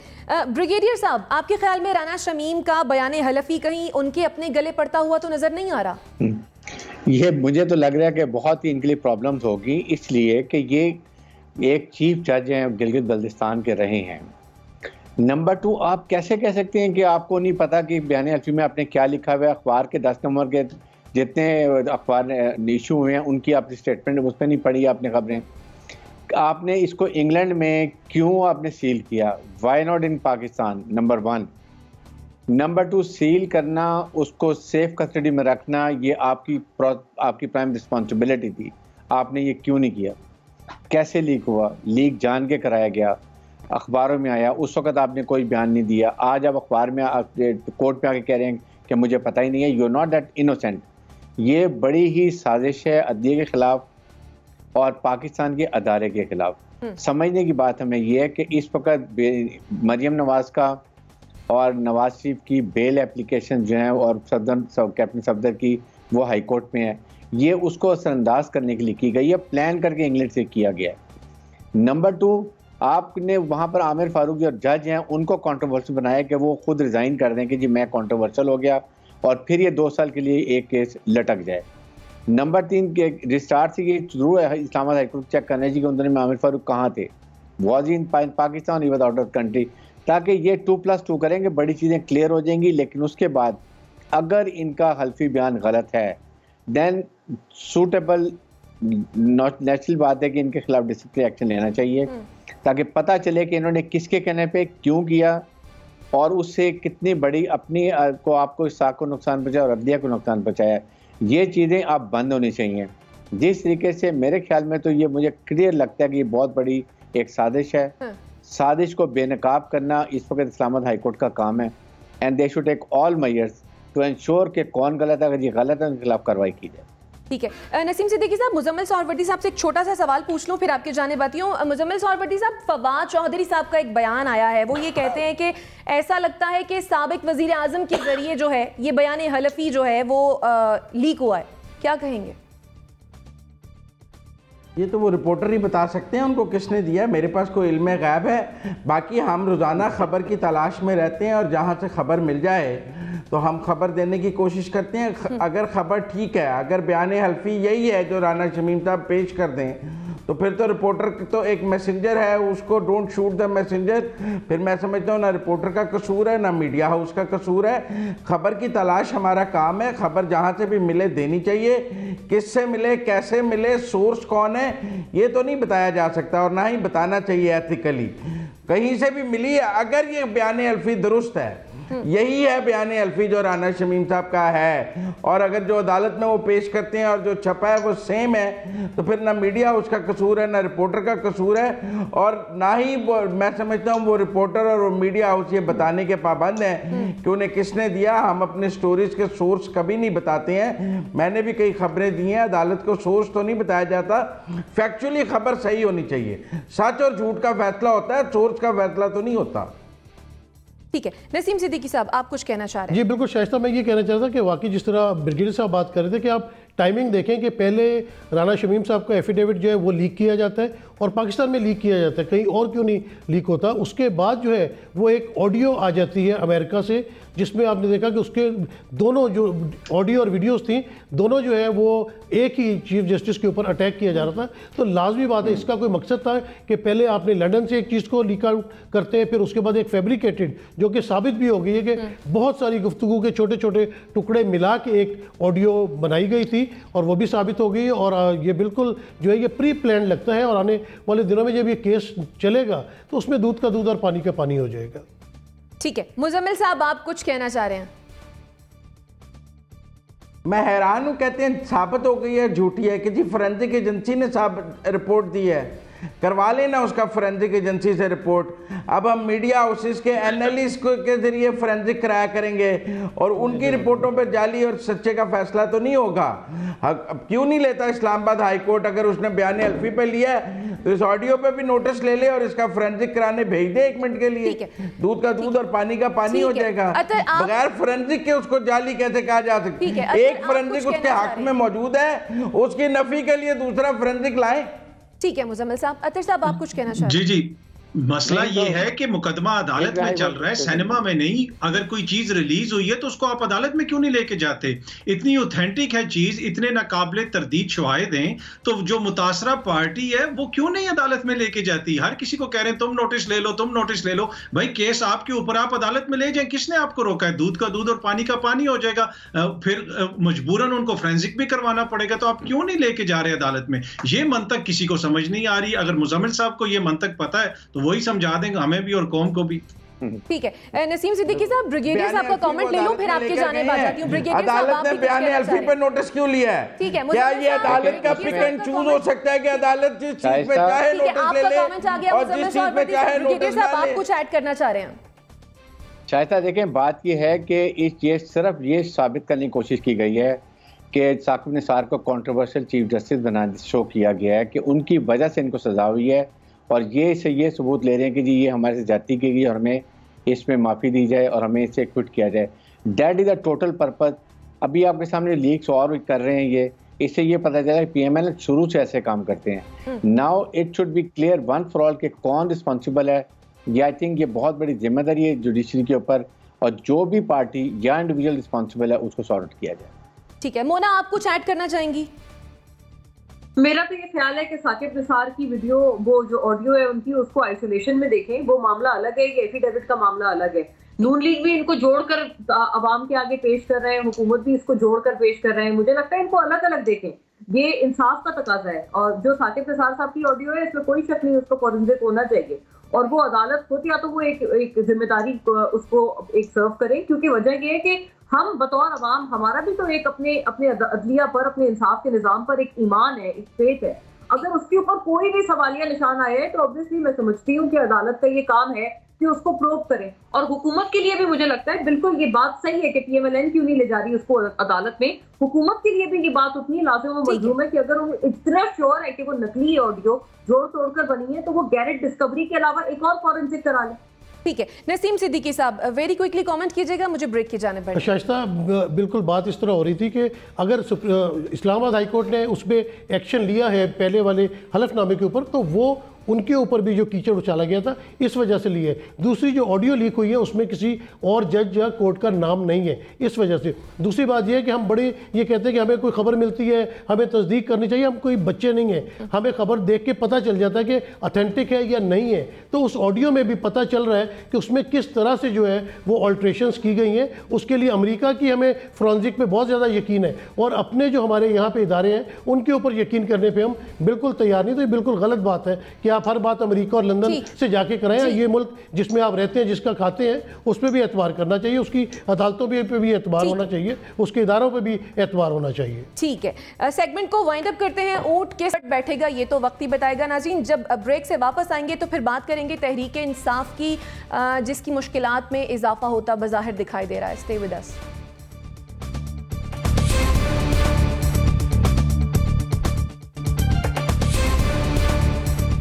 ब्रिगेडियर साहब, आपके ख्याल में राना शमीम का बयान हलफी कहीं उनके अपने गले पड़ता हुआ तो नजर नहीं आ रहा? ये मुझे तो लग रहा है कि बहुत ही इनके लिए प्रॉब्लम्स होगी, इसलिए कि ये एक चीफ जज हैं, गिलगित बल्तिस्तान के रहे हैं। नंबर 2, आप कैसे कह सकते हैं कि आपको नहीं पता कि बयान हलफी में आपने क्या लिखा हुआ है? अखबार के 10 नंबर के जितने अखबार इशू हुए हैं उनकी आपने स्टेटमेंट उस पर नहीं पढ़ी आपने खबरें? आपने इसको इंग्लैंड में क्यों आपने सील किया? Why not in Pakistan? Number 1। Number 2, seal करना, उसको सेफ कस्टडी में रखना, ये आपकी प्राइम रिस्पॉन्सिबिलिटी थी, आपने ये क्यों नहीं किया? कैसे लीक हुआ? लीक जान के कराया गया, अखबारों में आया, उस वक्त आपने कोई बयान नहीं दिया। आज आप अखबार में कोर्ट में आके कह रहे हैं कि मुझे पता ही नहीं है। You are not that innocent. ये बड़ी ही साजिश है अदलिया के खिलाफ और पाकिस्तान के अदारे के खिलाफ। समझने की बात हमें यह है कि इस वक्त मरियम नवाज का और नवाज शरीफ की बेल एप्लीकेशन जो है, और कैप्टन सफदर की वो हाई कोर्ट में है, ये उसको असरअंदाज करने के लिए की गई है, प्लान करके इंग्लैंड से किया गया है। नंबर 2, आपने वहाँ पर आमिर फारूक जो जज हैं उनको कंट्रोवर्शियल बनाया कि वो खुद रिज़ाइन कर दें कि जी मैं कंट्रोवर्शियल हो गया, और फिर ये 2 साल के लिए एक केस लटक जाए। नंबर 3, के रिस्टार्ट से ये जरूर है इस्लामाबाद हाई कोर्ट चेक करने चाहिए कि आमिर फारूक कहाँ थे, was in Pakistan, he was out of country, ताकि ये 2+2 करेंगे, बड़ी चीज़ें क्लियर हो जाएंगी। लेकिन उसके बाद अगर इनका हल्फी बयान गलत है, देन सूटेबल नेचुरल बात है कि इनके खिलाफ डिसिप्लिनरी एक्शन लेना चाहिए, ताकि पता चले कि इन्होंने किसके कहने पे क्यों किया, और उससे कितनी बड़ी अपनी को आपको इस साख को नुकसान पहुँचाया और अदलिया को नुकसान पहुँचाया। ये चीज़ें आप बंद होनी चाहिए। जिस तरीके से मेरे ख्याल में तो ये मुझे क्लियर लगता है कि ये बहुत बड़ी एक साजिश है। साजिश को बेनकाब करना इस वक्त इस्लामाबाद हाई कोर्ट का काम है, and they should take all measures to ensure कि कौन गलत है, अगर ये गलत है उनके खिलाफ कार्रवाई की जाए। ठीक है, नसीम सिद्दीकी साहब, मुजम्मिल सोहरवर्दी साहब से एक छोटा सा सवाल पूछ लूं, फिर आपके जाने बाती हूं। मुजम्मिल सोहरवर्दी साहब, फवाद चौधरी साहब का एक बयान आया है, वो ये कहते हैं कि ऐसा लगता है कि साबिक वजीर आजम के जरिए जो है ये बयान हलफी जो है वो लीक हुआ है, क्या कहेंगे? ये तो वो रिपोर्टर ही बता सकते हैं उनको किसने दिया, मेरे पास कोई इल्म गैब है। बाकी हम रोज़ाना ख़बर की तलाश में रहते हैं, और जहाँ से ख़बर मिल जाए तो हम खबर देने की कोशिश करते हैं। अगर ख़बर ठीक है, अगर बयान हल्फी यही है जो राना शमीम साहब पेश कर दें, तो फिर तो रिपोर्टर तो एक मैसेंजर है, उसको डोंट शूट द मैसेंजर। फिर मैं समझता हूँ ना रिपोर्टर का कसूर है ना मीडिया हाउस का कसूर है। खबर की तलाश हमारा काम है, खबर जहाँ से भी मिले देनी चाहिए। किससे मिले, कैसे मिले, सोर्स कौन है, ये तो नहीं बताया जा सकता, और ना ही बताना चाहिए एथिकली। कहीं से भी मिली है, अगर ये बयान हल्फी दुरुस्त है यही है बयान अल्फी जो राना शमीम साहब का है। और अगर जो अदालत में वो पेश करते हैं और जो छपा है वो सेम है, तो फिर ना मीडिया उसका कसूर है, ना रिपोर्टर का कसूर है, और ना ही मैं समझता हूँ वो रिपोर्टर और वो मीडिया हाउस ये बताने के पाबंद हैं कि उन्हें किसने दिया। हम अपने स्टोरीज के सोर्स कभी नहीं बताते हैं। मैंने भी कई खबरें दी हैं, अदालत को सोर्स तो नहीं बताया जाता, फैक्चुअली खबर सही होनी चाहिए। सच और झूठ का फैसला होता है, सोर्स का फैसला तो नहीं होता। ठीक है, नसीम सिद्दीकी साहब आप कुछ कहना चाह रहे हैं? जी बिल्कुल शाइस्ता, मैं ये कहना चाहता कि वाकई जिस तरह ब्रिगेडियर साहब बात कर रहे थे कि आप टाइमिंग देखें कि पहले राना शमीम साहब का एफिडेविट जो है वो लीक किया जाता है और पाकिस्तान में लीक किया जाता है, कहीं और क्यों नहीं लीक होता। उसके बाद जो है वो एक ऑडियो आ जाती है अमेरिका से, जिसमें आपने देखा कि उसके दोनों जो ऑडियो और वीडियोस थी दोनों जो है वो एक ही चीफ जस्टिस के ऊपर अटैक किया जा रहा था। तो लाजमी बात है, इसका कोई मकसद था कि पहले आपने लंदन से एक चीज़ को लीक आउट करते हैं, फिर उसके बाद एक फैब्रिकेटेड, जो कि साबित भी हो गई है कि बहुत सारी गुफ्तगू के छोटे छोटे टुकड़े मिला के एक ऑडियो बनाई गई थी और वो भी साबित हो गई। और ये बिल्कुल जो है ये प्री प्लान लगता है, और आने वाले दिनों में जब ये केस चलेगा तो उसमें दूध का दूध और पानी का पानी हो जाएगा। ठीक है, मुजम्मिल साहब आप कुछ कहना चाह रहे हैं? मैं हैरान हूं, कहते हैं साबित हो गई है, झूठी है कि जी फोरेंसिक एजेंसी ने रिपोर्ट दी है, करवा लेना उसका फोरेंसिक एजेंसी से रिपोर्ट। अब हम मीडिया हाउसेस के एनालिस्ट के जरिए फोरेंसिक कराया करेंगे और उनकी रिपोर्टों पे जाली और सच्चे का फैसला तो नहीं होगा। अब क्यों नहीं लेता इस्लामाबाद हाई कोर्ट? अगर उसने बयान अल्फी पे लिया है तो इस ऑडियो पे भी नोटिस ले ले और इसका फोरेंसिक कराने भेज दे 1 मिनट के लिए। दूध का दूध और पानी का पानी हो जाएगा। बगैर फोरेंसिक के उसको जाली कैसे कहा जा सकती है? एक फोरेंसिक उसके हक में मौजूद है, उसकी नफी के लिए दूसरा फोरेंसिक लाए। ठीक है मुजम्मिल साहब। अतर साहब आप कुछ कहना चाह रहे हैं? जी जी, मसला ये है कि मुकदमा अदालत में चल रहा है, सिनेमा में नहीं। अगर कोई चीज रिलीज हुई है तो उसको आप अदालत में क्यों नहीं लेके जाते? इतनी ऑथेंटिक है चीज, इतने नाकाबिले तरदीद शवाहिद हैं, तो जो मुतासरा पार्टी है वो क्यों नहीं अदालत में लेके जाती? हर किसी को कह रहे हैं तुम नोटिस ले लो, तुम नोटिस ले लो। भाई केस आपके ऊपर, आप अदालत में ले जाए, किसने आपको रोका है? दूध का दूध और पानी का पानी हो जाएगा। फिर मजबूरन उनको फोरेंसिक भी करवाना पड़ेगा, तो आप क्यों नहीं लेके जा रहे अदालत में? ये मंतक किसी को समझ नहीं आ रही। अगर मुजम्मिल साहब को ये मंतक पता है तो वही समझा देंगे हमें भी और कौम को भी। ठीक है, नसीम सिद्दीकी साहब ब्रिगेडियर साहब का कमेंट ले लूं, फिर आपके जाने बाद जाती हूं। ब्रिगेडियर साहब अदालत ने बयान अल्फी पर नोटिस क्यों लिया है? ठीक है, क्या ये अदालत का पिक एंड चूज हो सकता है कि अदालत जिस चीज पे चाहे नोटिस ले ले और जिस चीज पे चाहे नोटिस ना ले? आप कुछ ऐड करना चाह रहे हैं? शायद देखें, बात ये है कि ये सिर्फ ये साबित करने की कोशिश की गई है कि साकिब निसार को कंट्रोवर्शियल चीफ जस्टिस बना शो किया गया है कि उनकी वजह से इनको सजा हुई है, और ये सबूत ले रहे हैं कि जी ये हमारे से जाती की गई और हमें इसमें माफ़ी दी जाए और हमें इससे क्विट किया जाए। That is the total purpose. अभी आपके सामने लीक्स और कर रहे हैं, ये इससे ये पता चला कि PML शुरू से ऐसे काम करते हैं। Now it should be clear one for all कि कौन रिस्पॉन्सिबल है। ये आई थिंक ये बहुत बड़ी जिम्मेदारी है जुडिशरी के ऊपर, और जो भी पार्टी या इंडिविजुअल रिस्पॉन्सिबल है उसको सॉर्ट किया जाए। ठीक है, मोना आप कुछ ऐड करना चाहेंगी? मेरा तो ये ख्याल है कि साकिब निसार की वीडियो, वो जो ऑडियो है उनकी, उसको आइसोलेशन में देखें। वो मामला अलग है, ये एफिडेविट का मामला अलग है। नून लीग भी इनको जोड़कर अवाम के आगे पेश कर रहे हैं, हुकूमत भी इसको जोड़कर पेश कर रहे हैं। मुझे लगता है इनको अलग अलग देखें, ये इंसाफ का तकाजा है। और जो साकिब निसार साहब की ऑडियो है इसमें कोई शक नहीं, उसको फॉरेंसिक होना चाहिए और वो अदालत खुद या तो वो एक जिम्मेदारी उसको एक सर्व करें, क्योंकि वजह ये है कि हम बतौर अवाम, हमारा भी तो एक अपने अदलिया पर, अपने इंसाफ के निजाम पर एक ईमान है, एक फेथ है। अगर उसके ऊपर कोई भी सवालिया निशान आए है तो ऑब्वियसली मैं समझती हूँ कि अदालत का ये काम है कि उसको प्रूव करें। और हुकूमत के लिए भी मुझे लगता है बिल्कुल ये बात सही है कि PMLN क्यों नहीं ले जा रही उसको अदालत में। हुकूमत के लिए भी ये बात उतनी लाजिम और मजलूम है कि अगर वो इतना श्योर है कि वो नकली ऑडियो जोड़ तोड़कर बनी है तो वो गैरेट डिस्कवरी के अलावा एक और फॉरेंसिक करा ले। ठीक है, नसीम सिद्दीकी साहब वेरी क्विकली कमेंट कीजिएगा, मुझे ब्रेक की जाने पड़ेगी। शाइस्ता, बिल्कुल बात इस तरह हो रही थी कि अगर इस्लामाबाद हाई कोर्ट ने उस पर एक्शन लिया है पहले वाले हलफनामे के ऊपर, तो वो उनके ऊपर भी जो कीचड़ उछाला गया था इस वजह से लिए। दूसरी जो ऑडियो लीक हुई है उसमें किसी और जज या कोर्ट का नाम नहीं है, इस वजह से। दूसरी बात यह है कि हम बड़े ये कहते हैं कि हमें कोई खबर मिलती है हमें तस्दीक करनी चाहिए, हम कोई बच्चे नहीं हैं, हमें खबर देख के पता चल जाता है कि अथेंटिक है या नहीं है। तो उस ऑडियो में भी पता चल रहा है कि उसमें किस तरह से जो है वो ऑल्ट्रेशंस की गई हैं। उसके लिए अमेरिका की हमें फोरेंसिक पे बहुत ज़्यादा यकीन है, और अपने जो हमारे यहाँ पे इदारे हैं उनके ऊपर यकीन करने पर हम बिल्कुल तैयार नहीं। तो ये बिल्कुल गलत बात है कि आप हर बात अमेरिका और लंदन से जाके कराएं। ये मुल्क जिसमें आप रहते हैं, जिसका खाते हैं, उस पर भी एतबार करना चाहिए, उसकी अदालतों पे भी एतबार होना चाहिए, उसके इदारों पे भी एतबार होना चाहिए। ठीक है, सेगमेंट को वाइंड अप करते हैं। ऊंट के साथ बैठेगा ये तो वक्त ही बताएगा। नाज़रीन, जब ब्रेक से वापस आएंगे तो फिर बात करेंगे तहरीक इंसाफ की, जिसकी मुश्किलात में इजाफा होता बज़ाहिर दिखाई दे रहा है। Stay with us.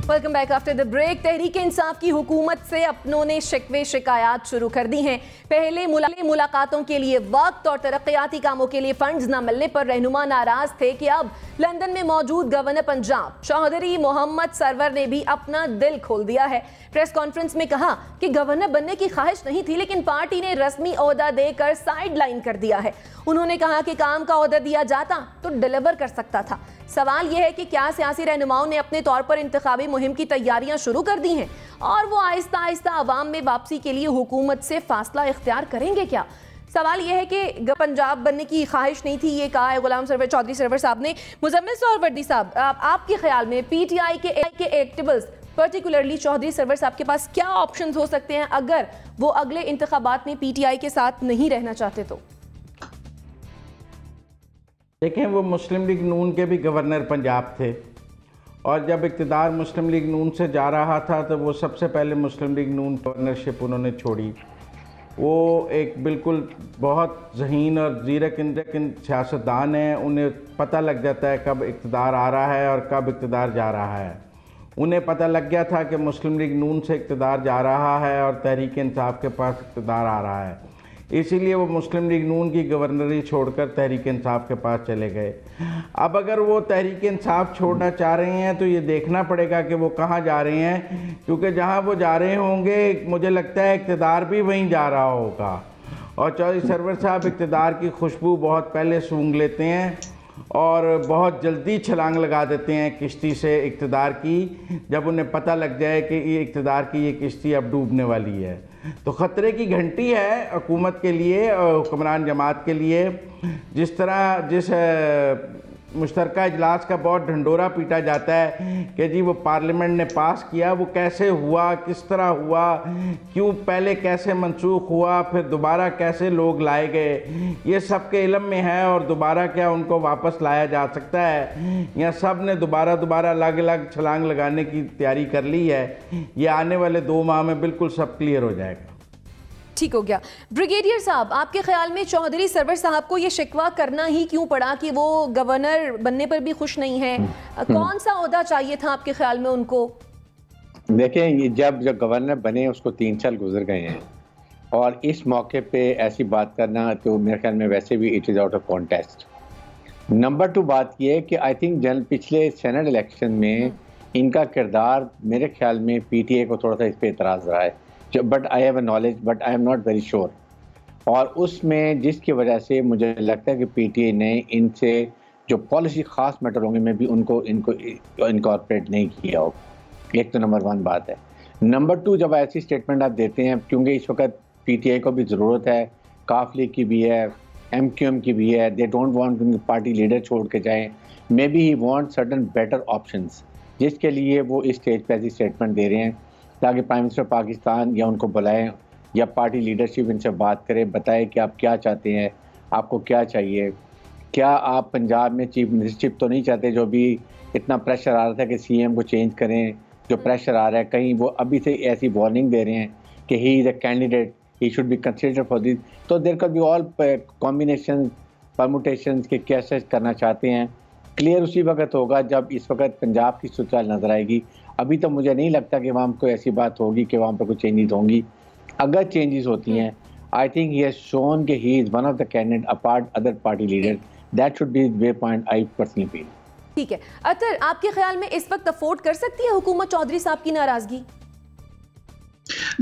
Welcome back after the break. Tehreek Insaf की हुकूमत से अपनों ने शिकवे शिकायत शुरू कर दी हैं। पहले मुलाकातों के लिए वक्त और तरक्याती कामों के लिए फंड्स न मिलने पर रहनुमा नाराज थे कि अब लंदन में मौजूद गवर्नर पंजाब चौधरी मोहम्मद सरवर ने भी अपना दिल खोल दिया है। प्रेस कॉन्फ्रेंस में कहा कि गवर्नर बनने की ख्वाहिश नहीं थी, लेकिन पार्टी ने रस्मी ओहदा देकर साइड लाइन कर दिया है। उन्होंने कहा कि काम का ओहदा दिया जाता तो डिलीवर कर सकता था। सवाल यह है कि क्या सियासी रहनुमाओं ने अपने तौर पर इंतखाबी मुहिम की तैयारियां शुरू कर दी हैं और वो आहिस्ता आहिस्ता अवाम में वापसी के लिए हुकूमत से फासला इख्तियार करेंगे क्या? सवाल यह है कि पंजाब बनने की ख्वाहिश नहीं थी, ये कहा है गुलाम सरवर चौधरी सरवर साहब ने। मुजम्मिल सोहरवर्दी साहब, आपके ख्याल में पीटीआई के एक्टिविस्ट पर्टिकुलरली चौधरी सरवर साहब के पास क्या ऑप्शंस हो सकते हैं अगर वो अगले इंतखाबात में पीटीआई के साथ नहीं रहना चाहते तो? देखें, वो मुस्लिम लीग नून के भी गवर्नर पंजाब थे और जब इक़्तिदार मुस्लिम लीग नून से जा रहा था तो वो सबसे पहले मुस्लिम लीग नून गवर्नरशिप उन्होंने छोड़ी। वो एक बिल्कुल बहुत ज़हीन और ज़ीरक सियासतदान हैं। उन्हें पता लग जाता है कब इक़्तिदार आ रहा है और कब इक़्तिदार जा रहा है। उन्हें पता लग गया था कि मुस्लिम लीग नून से इक़्तिदार जा रहा है और तहरीक इंसाफ के पास इक़्तिदार आ रहा है, इसीलिए वो मुस्लिम लीग नून की गवर्नरी छोड़कर तहरीक इंसाफ के पास चले गए। अब अगर वो तहरीक इंसाफ छोड़ना चाह रहे हैं तो ये देखना पड़ेगा कि वो कहाँ जा रहे हैं, क्योंकि जहाँ वो जा रहे होंगे मुझे लगता है इक़्तिदार भी वहीं जा रहा होगा। और चौधरी सरवर साहब इक़्तिदार की खुशबू बहुत पहले सूंघ लेते हैं और बहुत जल्दी छलांग लगा देते हैं किश्ती से इक़्तिदार की, जब उन्हें पता लग जाए कि ये इक़्तिदार की ये किश्ती अब डूबने वाली है। तो ख़तरे की घंटी है हुकूमत के लिए और हुक्मरान जमात के लिए। जिस मुश्तरका इजलास का बहुत ढंडोरा पीटा जाता है कि जी वो पार्लियामेंट ने पास किया, वो कैसे हुआ, किस तरह हुआ, क्यों पहले कैसे मनसूख हुआ, फिर दोबारा कैसे लोग लाए गए, ये सब के इल्म में है। और दोबारा क्या उनको वापस लाया जा सकता है, या सब ने दोबारा अलग अलग छलांग लगाने की तैयारी कर ली है। ये आने वाले 2 माह में बिल्कुल सब क्लियर हो जाएगा। ठीक हो गया। ब्रिगेडियर साहब, आपके ख्याल में चौधरी सरवर साहब को ये शिकवा करना ही क्यों पड़ा कि वो गवर्नर बनने पर भी खुश नहीं है? कौन सा ओहदा चाहिए था आपके ख्याल में उनको? देखें, जब गवर्नर बने उसको 3 साल गुजर गए हैं और इस मौके पे ऐसी बात करना तो मेरे ख्याल में वैसे भी it is out of contest. Number 2 बात ये है कि आई थिंक पिछले सेनेट इलेक्शन में इनका किरदार मेरे ख्याल में पीटीआई को थोड़ा सा इस पर एतराज़ रहा है, but I have a knowledge but I am not very sure. और उसमें जिसकी वजह से मुझे लगता है कि पीटीआई ने इनसे जो पॉलिसी ख़ास मैटर होंगे में भी इनको इनकॉर्पोरेट नहीं किया हो। एक तो नंबर 1 बात है। नंबर 2, जब ऐसी स्टेटमेंट आप देते हैं, क्योंकि इस वक्त पीटीआई को भी ज़रूरत है, काफ लीग की भी है, एमक्यूएम की भी है, दे डोंट वांट उनके पार्टी लीडर छोड़ के जाएं, may be he want certain better options, जिसके लिए वो इस स्टेज पर ऐसी स्टेटमेंट दे रहे हैं ताकि प्राइम मिनिस्टर पाकिस्तान या उनको बुलाएं या पार्टी लीडरशिप इनसे बात करे, बताए कि आप क्या चाहते हैं, आपको क्या चाहिए, क्या आप पंजाब में चीफ मिनिस्टरशिप तो नहीं चाहते, जो भी इतना प्रेशर आ रहा था कि सीएम को चेंज करें, जो प्रेशर आ रहा है, कहीं वो अभी से ऐसी वार्निंग दे रहे हैं कि he is a candidate, he should be consider for this. तो there can be all combination permutation के कैसे करना चाहते हैं। क्लियर उसी वक्त होगा जब इस वक्त पंजाब की सूरत नज़र आएगी। अभी तो मुझे नहीं लगता कि वहाँ कोई ऐसी बात होगी कि वहाँ पर कुछ चेंजेस होंगी। अगर चेंजेस होती हैं, I think he has shown कि he is one of the candidate apart other party leader, that should be way point I personally feel. ठीक है अतर, आपके ख्याल में इस वक्त अफोर्ड कर सकती है हुकूमत चौधरी साहब की नाराजगी?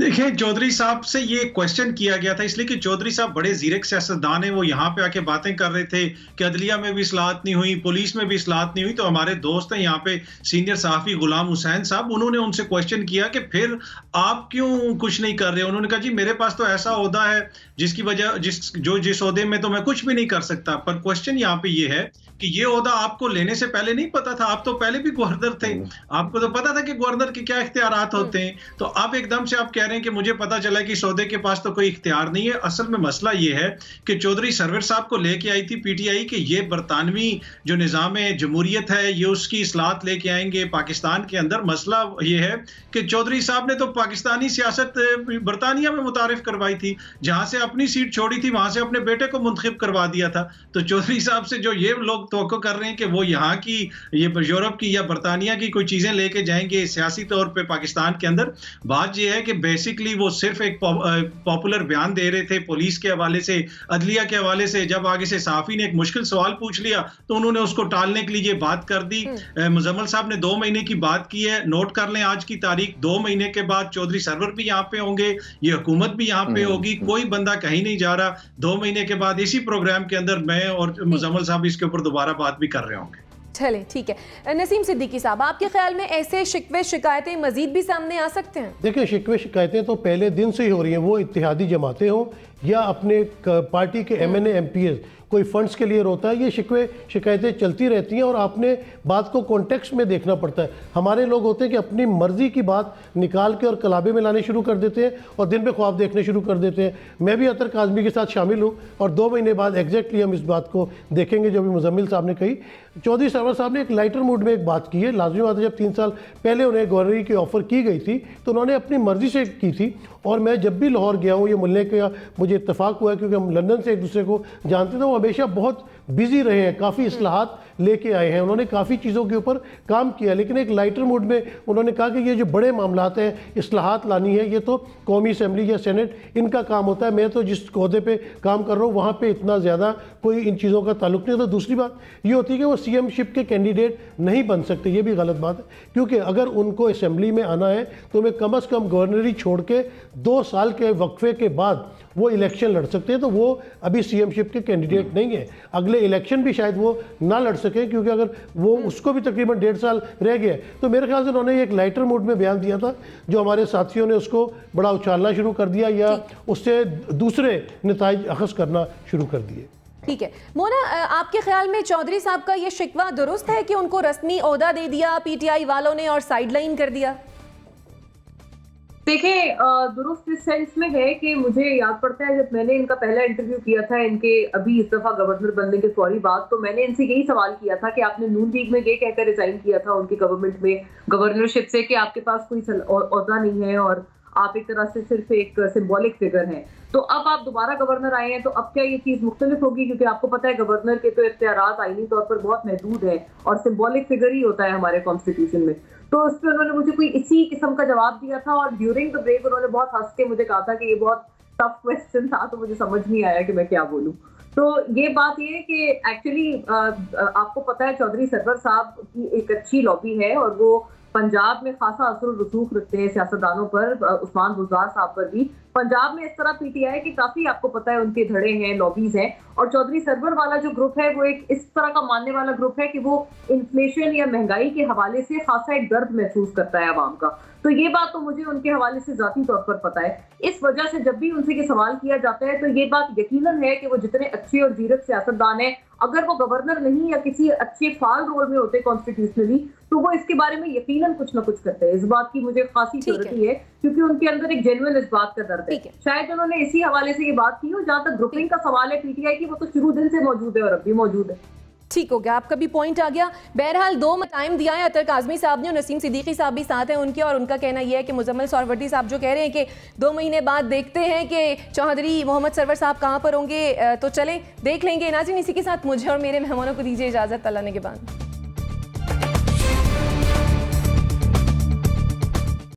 देखिए, चौधरी साहब से ये क्वेश्चन किया गया था इसलिए कि चौधरी साहब बड़े ज़ीरक सियासतदान हैं। वो यहाँ पे आके बातें कर रहे थे कि अदलिया में भी इस्लाहत नहीं हुई, पुलिस में भी इस्लाहत नहीं हुई। तो हमारे दोस्त हैं यहाँ पे सीनियर सहाफ़ी गुलाम हुसैन साहब, उन्होंने उनसे क्वेश्चन किया कि फिर आप क्यों कुछ नहीं कर रहे? उन्होंने कहा जी मेरे पास तो ऐसा ओहदा है जिसकी वजह जिस ओहदे में तो मैं कुछ भी नहीं कर सकता। पर क्वेश्चन यहाँ पे ये है कि ये ओहदा आपको लेने से पहले नहीं पता था? आप तो पहले भी गवर्नर थे, आपको तो पता था कि गवर्नर के क्या इख्तियारात होते हैं। तो अब एकदम से आप कह रहे हैं कि मुझे पता चला कि इस ओहदे के पास तो कोई इख्तियार नहीं है। असल में मसला ये है कि चौधरी सरवर साहब को लेके आई थी पीटीआई कि ये बरतानवी जो निज़ाम जमहूरियत है ये उसकी इस्लाहत लेके आएंगे पाकिस्तान के अंदर। मसला ये है कि चौधरी साहब ने तो पाकिस्तानी सियासत बरतानिया में मुतारिफ करवाई थी, जहां से अपनी सीट छोड़ी थी वहां से अपने बेटे को मुंतखब करवा दिया था। तो चौधरी साहब से जो ये लोग तवक्को कर रहे हैं कि वो यहाँ की ये यूरोप की या बरतानिया की कोई चीजें लेके जाएंगे सियासी तौर पे पाकिस्तान के अंदर, बात ये है कि बेसिकली वो सिर्फ एक पॉपुलर बयान दे रहे थे पुलिस के हवाले से, अदलिया के हवाले से। जब आगे से साफी ने एक मुश्किल सवाल पूछ लिया तो उन्होंने उसको टालने के लिए ये बात कर दी। मुजम्मिल साहब ने 2 महीने की बात की है, नोट कर लें आज की तारीख। 2 महीने के बाद चौधरी सरवर भी यहाँ पे होंगे, ये हुकूमत भी यहाँ पे होगी, कोई बंदा कहीं नहीं जा रहा। 2 महीने के बाद इसी प्रोग्राम के अंदर मैं और मुजम्मिल साहब इसके ऊपर दोबारा बात भी कर रहे होंगे। चले ठीक है। नसीम सिद्दीकी साहब, आपके ख्याल में ऐसे शिकवे शिकायतें मजीद भी सामने आ सकते हैं? देखिए, शिकवे शिकायतें तो पहले दिन से ही हो रही हैं, वो इत्तेहादी जमातें हों या अपने पार्टी के MNA MPs कोई फंड्स के लिए रोता है, ये शिकवे शिकायतें चलती रहती हैं। और आपने बात को कॉन्टेक्स्ट में देखना पड़ता है। हमारे लोग होते हैं कि अपनी मर्जी की बात निकाल के और कलाबे में लाने शुरू कर देते हैं और दिन में ख्वाब देखने शुरू कर देते हैं। मैं भी अतर काज़मी के साथ शामिल हूँ और 2 महीने बाद एग्जैक्टली हम इस बात को देखेंगे जो भी मुजम्मिल साहब ने कही। चौधरी सरवर साहब ने एक लाइटर मूड में एक बात की है। लाजमी बात है, जब 3 साल पहले उन्हें गवर्नरी की ऑफ़र की गई थी तो उन्होंने अपनी मर्जी से की थी। और मैं जब भी लाहौर गया हूँ, ये मिलने का मुझे इत्तेफाक हुआ है क्योंकि हम लंदन से एक दूसरे को जानते थे, वो हमेशा बहुत बिजी रहे हैं, काफ़ी इस्लाहात लेके आए हैं, उन्होंने काफ़ी चीज़ों के ऊपर काम किया। लेकिन एक लाइटर मूड में उन्होंने कहा कि ये जो बड़े मामलात हैं, इस्लाहात लानी है, ये तो कौमी असम्बली या सेनेट इनका काम होता है। मैं तो जिस ओहदे पे काम कर रहा हूँ वहाँ पे इतना ज़्यादा कोई इन चीज़ों का ताल्लुक नहीं होता। दूसरी बात ये होती है कि वो CM-शिप के कैंडिडेट नहीं बन सकते, ये भी गलत बात है, क्योंकि अगर उनको असम्बली में आना है तो मैं कम अज़ कम गवर्नरी छोड़ के 2 साल के वक्फे के बाद वो इलेक्शन लड़ सकते हैं। तो वो अभी CM-शिप के कैंडिडेट नहीं है, अगले इलेक्शन भी शायद वो ना लड़ सके, क्योंकि अगर वो उसको भी तकरीबन 1.5 साल रह गया। तो मेरे ख्याल से उन्होंने एक लाइटर मूड में बयान दिया था, जो हमारे साथियों ने उसको बड़ा उछालना शुरू कर दिया या उससे दूसरे नताइज अखज़ करना शुरू कर दिए। ठीक है मोना, आपके ख्याल में चौधरी साहब का ये शिकवा दुरुस्त है कि उनको रस्मी ओहदा दे दिया PTI वालों ने और साइडलाइन कर दिया? देखिए, दुरुस्त इस सेंस में है कि मुझे याद पड़ता है जब मैंने इनका पहला इंटरव्यू किया था इनके अभी इस दफा गवर्नर बनने के फौरी बाद, तो मैंने इनसे यही सवाल किया था कि आपने नून लीग में ये कहकर रिजाइन किया था उनकी गवर्नमेंट में गवर्नरशिप से कि आपके पास कोई ओहदा नहीं है और आप एक तरह से सिर्फ एक सिंबॉलिक फिगर हैं। तो अब आप दोबारा गवर्नर आए हैं, तो अब क्या ये चीज मुख्तलिफ होगी? क्योंकि आपको पता है गवर्नर के तो इख्तियारात आईनी तौर पर बहुत महदूद है और सिंबॉलिक फिगर ही होता है हमारे कॉन्स्टिट्यूशन में। तो उस पर उन्होंने मुझे कोई इसी किस्म का जवाब दिया था और ड्यूरिंग द ब्रेक उन्होंने बहुत हंस के मुझे कहा था कि ये बहुत टफ क्वेश्चन था, तो मुझे समझ नहीं आया कि मैं क्या बोलूं। तो ये बात ये है कि एक्चुअली आपको पता है चौधरी सरवर साहब की एक अच्छी लॉबी है और वो पंजाब में खासा असर रसूख रखते हैं सियासतदानों पर, उस्मान गुलजार साहब पर भी। पंजाब में इस तरह PTI की काफी आपको पता है उनके धड़े हैं, लॉबीज हैं, और चौधरी सरवर वाला जो ग्रुप है वो एक इस तरह का मानने वाला ग्रुप है कि वो इन्फ्लेशन या महंगाई के हवाले से खासा एक दर्द महसूस करता है आवाम का। तो ये बात तो मुझे उनके हवाले से जाती तौर पर पता है। इस वजह से जब भी उनसे ये सवाल किया जाता है तो ये बात यकीनन है कि वो जितने अच्छे और जीरक सियासतदान हैं, अगर वो गवर्नर नहीं या किसी अच्छे फाल रोल में होते कॉन्स्टिट्यूशनली, तो वो इसके बारे में यकीनन कुछ ना कुछ करते हैं। इस बात की मुझे खासी श्योरिटी है क्योंकि उनके अंदर एक जेन्युइन इस बात का दर्द है। शायद उन्होंने इसी हवाले से ये बात की हो। जहां तक ग्रुपिंग का सवाल है PTI की, वो तो शुरू दिन से मौजूद है और अब भी मौजूद है। ठीक हो गया, आपका भी पॉइंट आ गया। बहरहाल 2 टाइम दिया है अतर काज़मी साहब ने और नसीम सिद्दीकी साहब भी साथ हैं उनके, और उनका कहना यह है कि मुजम्मिल सोहरावर्दी साहब जो कह रहे हैं कि 2 महीने बाद देखते हैं कि चौधरी मोहम्मद सरवर साहब कहाँ पर होंगे, तो चलें देख लेंगे। नाज़रीन, इसी के साथ मुझे और मेरे मेहमानों को दीजिए इजाज़त, अल्लाह ने के बाद।